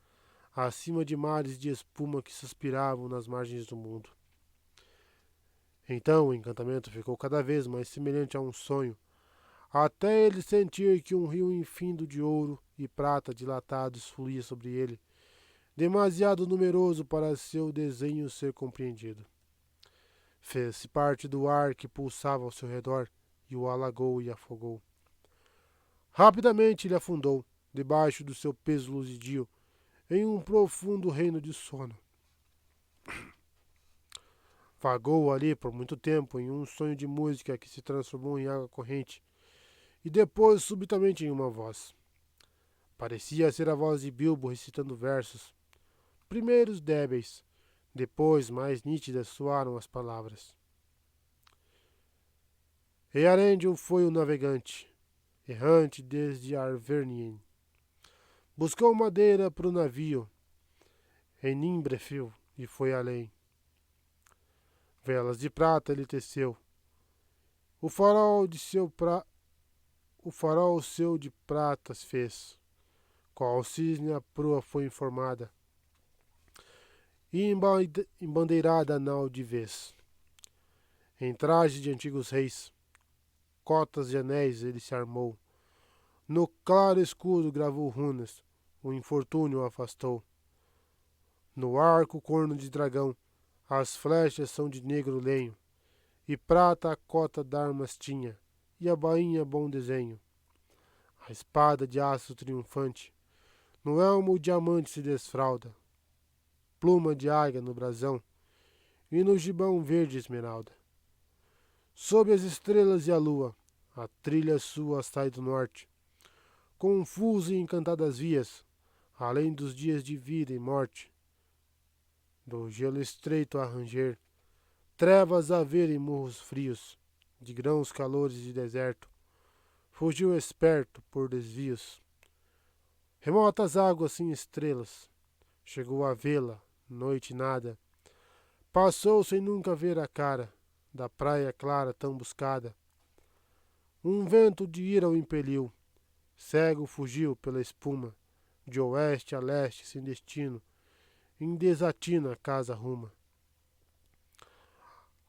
acima de mares de espuma que suspiravam nas margens do mundo. Então o encantamento ficou cada vez mais semelhante a um sonho, até ele sentir que um rio infindo de ouro e prata dilatados fluía sobre ele, demasiado numeroso para seu desenho ser compreendido. Fez-se parte do ar que pulsava ao seu redor e o alagou e afogou. Rapidamente ele afundou, debaixo do seu peso luzidio, em um profundo reino de sono. Vagou ali por muito tempo em um sonho de música que se transformou em água corrente e depois subitamente em uma voz. Parecia ser a voz de Bilbo recitando versos. Primeiros débeis, depois mais nítidas soaram as palavras. Earendil foi o navegante, errante desde Arvernien. Buscou madeira para o navio em Nimbrefil e foi além. Velas de prata ele teceu. O farol seu de pratas fez, qual cisne a proa foi informada, e embandeirada a nau de vez. Em traje de antigos reis, cotas e anéis ele se armou. No claro escudo gravou runas, o infortúnio afastou. No arco corno de dragão, as flechas são de negro lenho, e prata a cota d'armas tinha, e a bainha bom desenho. A espada de aço triunfante, no elmo o diamante se desfralda, pluma de águia no brasão, e no gibão verde esmeralda. Sob as estrelas e a lua, a trilha sua sai do norte. Confuso e encantadas vias, além dos dias de vida e morte. Do gelo estreito a ranger, trevas a ver e morros frios, de grãos calores de deserto, fugiu esperto por desvios. Remotas águas sem estrelas, chegou a vê-la, noite nada. Passou sem nunca ver a cara da praia clara tão buscada. Um vento de ira o impeliu, cego fugiu pela espuma, de oeste a leste sem destino, em desatina a casa ruma.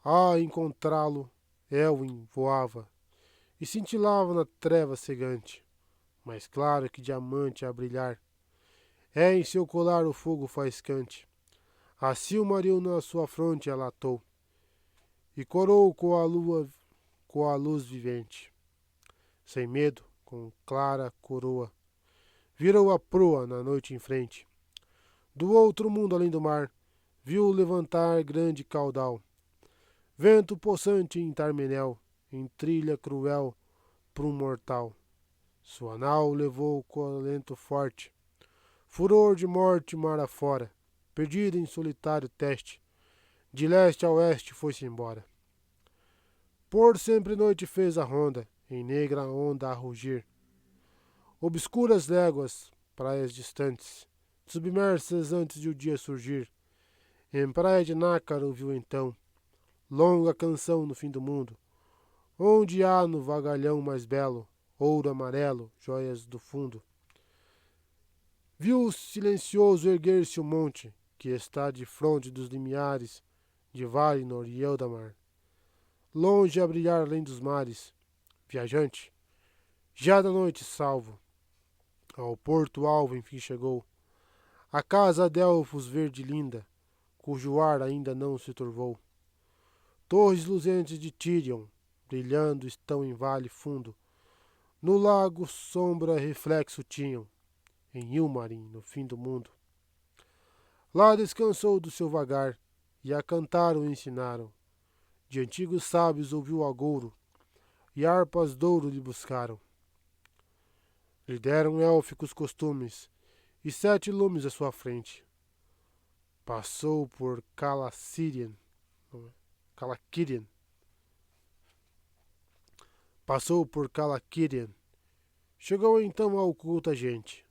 A encontrá-lo, Elwin voava, e cintilava na treva cegante, mais claro que diamante a brilhar. É em seu colar o fogo faiscante. A Silmaril na sua fronte ela atou, e coroou com a lua, com a luz vivente. Sem medo, com clara coroa, virou a proa na noite em frente. Do outro mundo além do mar, viu levantar grande caudal. Vento possante em Tarmenel, em trilha cruel prum mortal. Sua nau levou com alento forte, furor de morte mar afora, perdida em solitário teste, de leste a oeste foi-se embora. Por sempre noite fez a ronda, em negra onda a rugir. Obscuras léguas, praias distantes, submersas antes de o dia surgir. Em praia de Nácar ouviu então, longa canção no fim do mundo, onde há no vagalhão mais belo, ouro amarelo, joias do fundo. Viu silencioso erguer-se o monte, que está de fronte dos limiares de Valinor e Eldamar. Longe a brilhar além dos mares, viajante, já da noite salvo, ao porto alvo enfim chegou, a casa de elfos verde linda, cujo ar ainda não se turvou. Torres luzentes de Tirion, brilhando estão em vale fundo, no lago sombra reflexo tinham, em Ilmarin, no fim do mundo. Lá descansou do seu vagar, e a cantar o ensinaram. De antigos sábios ouviu agouro, e harpas douro lhe buscaram. Lhe deram élficos costumes, e 7 lumes à sua frente. Passou por Calaquirian. Passou por Calaquirian. Chegou então a oculta gente.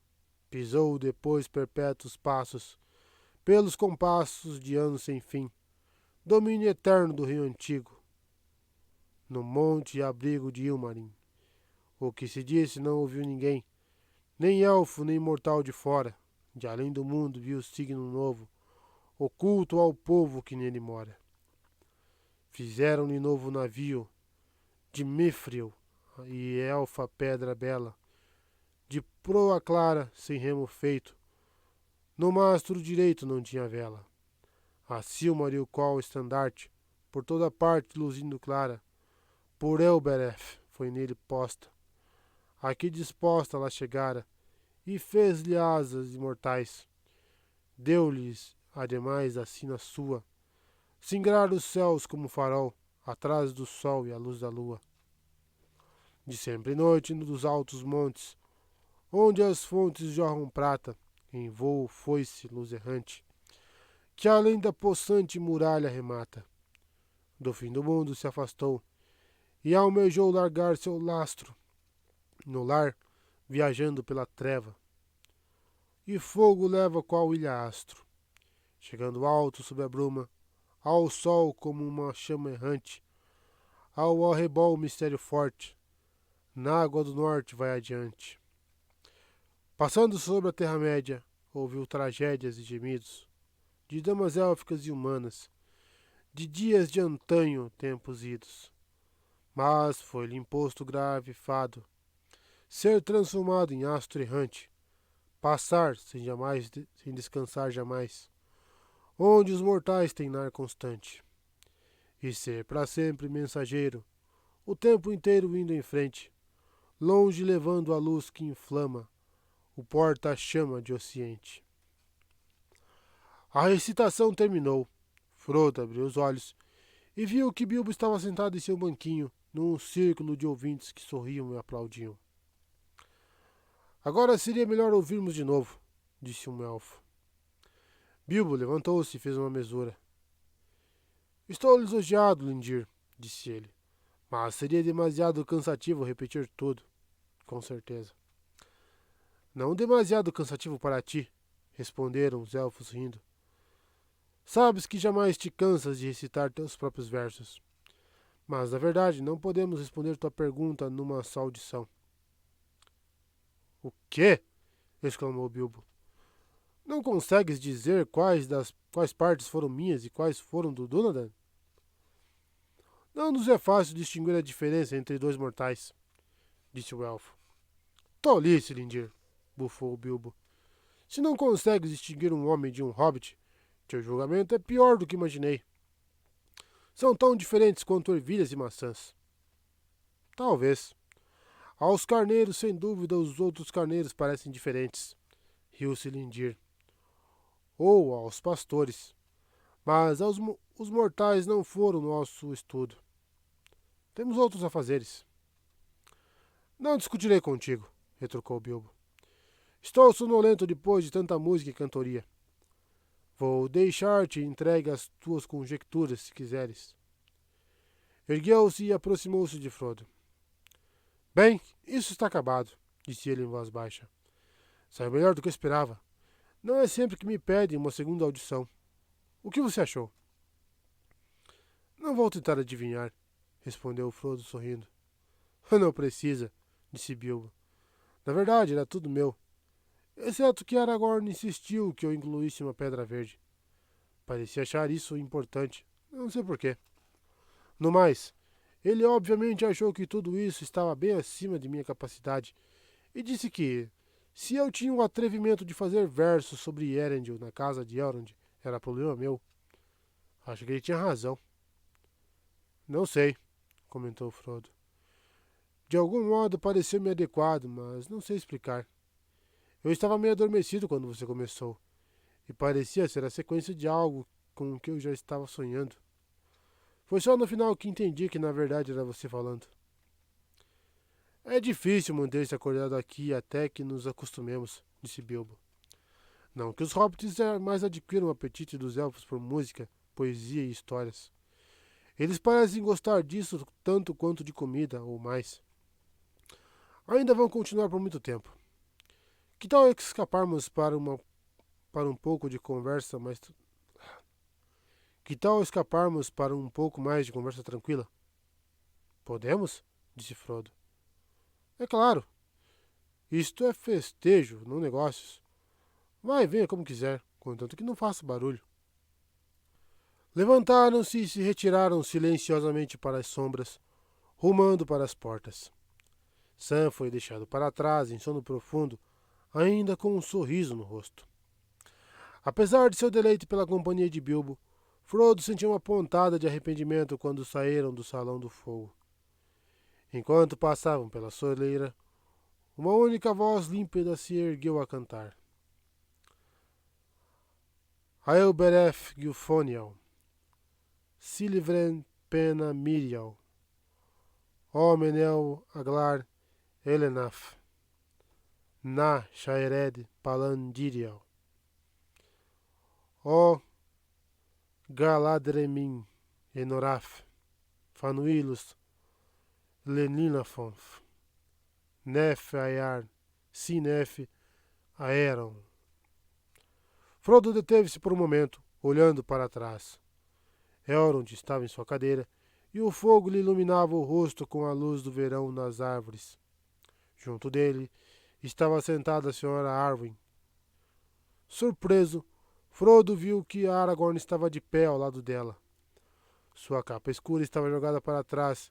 Pisou depois perpétuos passos, pelos compassos de anos sem fim, domínio eterno do rio antigo, no monte e abrigo de Ilmarin. O que se disse não ouviu ninguém, nem elfo nem mortal de fora, de além do mundo viu signo novo, oculto ao povo que nele mora. Fizeram-lhe novo navio, de Mithril e elfa pedra bela, de proa clara, sem remo feito, no mastro direito não tinha vela. A Silmaril qual estandarte, por toda parte luzindo clara, por Elbereth foi nele posta. Aqui disposta ela chegara, e fez-lhe asas imortais. Deu-lhes, ademais, a sina sua, singrar os céus como farol, atrás do sol e a luz da lua. De sempre noite dos altos montes, onde as fontes jorram prata, em voo foi-se luz errante, que além da possante muralha remata. Do fim do mundo se afastou, e almejou largar seu lastro, no lar, viajando pela treva. E fogo leva qual ilha astro, chegando alto sob a bruma, ao sol como uma chama errante, ao arrebol mistério forte, na água do norte vai adiante. Passando sobre a Terra-média, ouviu tragédias e gemidos, de damas élficas e humanas, de dias de antanho tempos idos. Mas foi-lhe imposto grave fado, ser transformado em astro errante, passar sem descansar jamais, onde os mortais têm lar constante, e ser para sempre mensageiro, o tempo inteiro indo em frente, longe levando a luz que inflama o porta-chama de Ocidente. A recitação terminou. Frodo abriu os olhos e viu que Bilbo estava sentado em seu banquinho, num círculo de ouvintes que sorriam e aplaudiam. Agora seria melhor ouvirmos de novo, disse um elfo. Bilbo levantou-se e fez uma mesura. Estou lisonjeado, Lindir, disse ele, mas seria demasiado cansativo repetir tudo, com certeza. Não demasiado cansativo para ti, responderam os elfos rindo. Sabes que jamais te cansas de recitar teus próprios versos. Mas, na verdade, não podemos responder tua pergunta numa só audição. O quê? Exclamou Bilbo. Não consegues dizer quais partes foram minhas e quais foram do Dúnadan? Não nos é fácil distinguir a diferença entre dois mortais, disse o elfo. Tolice, Lindir, bufou Bilbo. Se não consegues distinguir um homem de um hobbit, teu julgamento é pior do que imaginei. São tão diferentes quanto ervilhas e maçãs. Talvez. Aos carneiros, sem dúvida, os outros carneiros parecem diferentes, riu-se Lindir. Ou aos pastores. Mas os mortais não foram nosso estudo. Temos outros afazeres. Não discutirei contigo, retrucou Bilbo. Estou sonolento depois de tanta música e cantoria. Vou deixar-te entregue às tuas conjecturas, se quiseres. Ergueu-se e aproximou-se de Frodo. Bem, isso está acabado, disse ele em voz baixa. Saiu melhor do que eu esperava. Não é sempre que me pedem uma segunda audição. O que você achou? Não vou tentar adivinhar, respondeu Frodo sorrindo. Não precisa, disse Bilbo. Na verdade, era tudo meu. Exceto que Aragorn insistiu que eu incluísse uma pedra verde. Parecia achar isso importante. Não sei porquê. No mais, ele obviamente achou que tudo isso estava bem acima de minha capacidade e disse que, se eu tinha o atrevimento de fazer versos sobre Elendil na casa de Elrond, era problema meu. Acho que ele tinha razão. Não sei, comentou Frodo. De algum modo pareceu-me adequado, mas não sei explicar. Eu estava meio adormecido quando você começou, e parecia ser a sequência de algo com o que eu já estava sonhando. Foi só no final que entendi que na verdade era você falando. É difícil manter-se acordado aqui até que nos acostumemos, disse Bilbo. Não que os hobbits mais adquiram o apetite dos elfos por música, poesia e histórias. Eles parecem gostar disso tanto quanto de comida, ou mais. Ainda vão continuar por muito tempo. Que tal escaparmos para um pouco de conversa mais... Que tal escaparmos para um pouco mais de conversa tranquila? Podemos? Disse Frodo. É claro. Isto é festejo, não negócios. Vai e venha como quiser, contanto que não faça barulho. Levantaram-se e se retiraram silenciosamente para as sombras, rumando para as portas. Sam foi deixado para trás em sono profundo, ainda com um sorriso no rosto. Apesar de seu deleite pela companhia de Bilbo, Frodo sentiu uma pontada de arrependimento quando saíram do Salão do Fogo. Enquanto passavam pela soleira, uma única voz límpida se ergueu a cantar. Aelbereth Gilfoniel, Silivren Pena Miriel, Menel Aglar Elenaf, Na Shaered Palandiriel, Galadremin Enoraf, Fanuilus Leninafonf, Nef Ayar, Sinef Aeron. Frodo deteve-se por um momento, olhando para trás. Elrond estava em sua cadeira e o fogo lhe iluminava o rosto com a luz do verão nas árvores. Junto dele estava sentada a senhora Arwen. Surpreso, Frodo viu que Aragorn estava de pé ao lado dela. Sua capa escura estava jogada para trás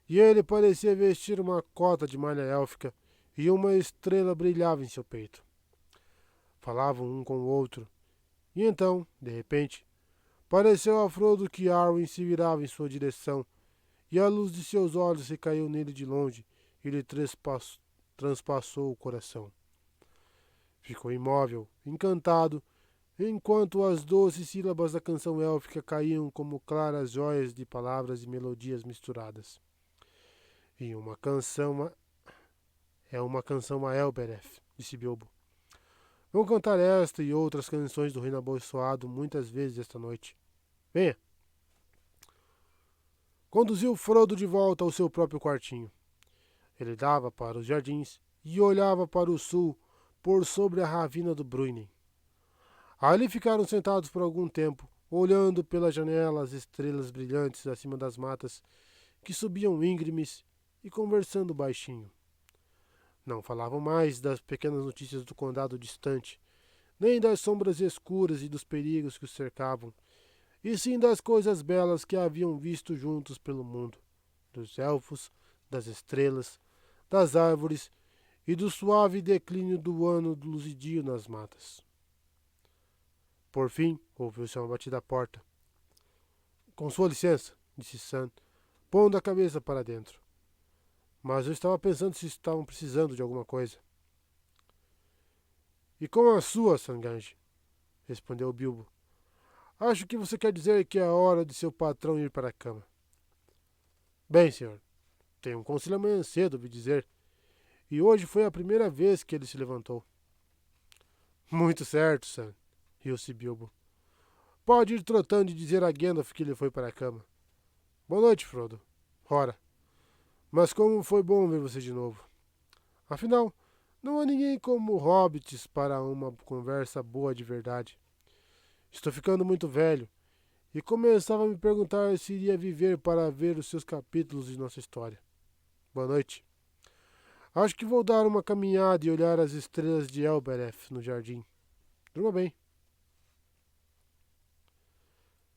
e ele parecia vestir uma cota de malha élfica e uma estrela brilhava em seu peito. Falavam um com o outro e então, de repente, pareceu a Frodo que Arwen se virava em sua direção e a luz de seus olhos recaiu nele de longe e lhe transpassou o coração. Ficou imóvel, encantado, enquanto as doces sílabas da canção élfica caíam como claras joias de palavras e melodias misturadas. E uma canção é uma canção a Elbereth, disse Bilbo. Vou cantar esta e outras canções do Reino Abençoado muitas vezes esta noite. Venha! Conduziu Frodo de volta ao seu próprio quartinho. Ele dava para os jardins e olhava para o sul por sobre a ravina do Bruinen. Ali ficaram sentados por algum tempo, olhando pela janela as estrelas brilhantes acima das matas que subiam íngremes e conversando baixinho. Não falavam mais das pequenas notícias do condado distante, nem das sombras escuras e dos perigos que os cercavam, e sim das coisas belas que haviam visto juntos pelo mundo, dos elfos, das estrelas, das árvores e do suave declínio do ano luzidio nas matas. Por fim, ouviu-se uma batida à porta. Com sua licença, disse Sam, pondo a cabeça para dentro. Mas eu estava pensando se estavam precisando de alguma coisa. E com a sua, Sangange, respondeu Bilbo. Acho que você quer dizer que é hora de seu patrão ir para a cama. Bem, senhor, tenho um conselho amanhã cedo, ouvi dizer, e hoje foi a primeira vez que ele se levantou. Muito certo, Sam, riu-se Bilbo. Pode ir trotando e dizer a Gandalf que ele foi para a cama. Boa noite, Frodo. Ora, mas como foi bom ver você de novo. Afinal, não há ninguém como hobbits para uma conversa boa de verdade. Estou ficando muito velho e começava a me perguntar se iria viver para ver os seus capítulos de nossa história. Boa noite. Acho que vou dar uma caminhada e olhar as estrelas de Elbereth no jardim. Durma bem.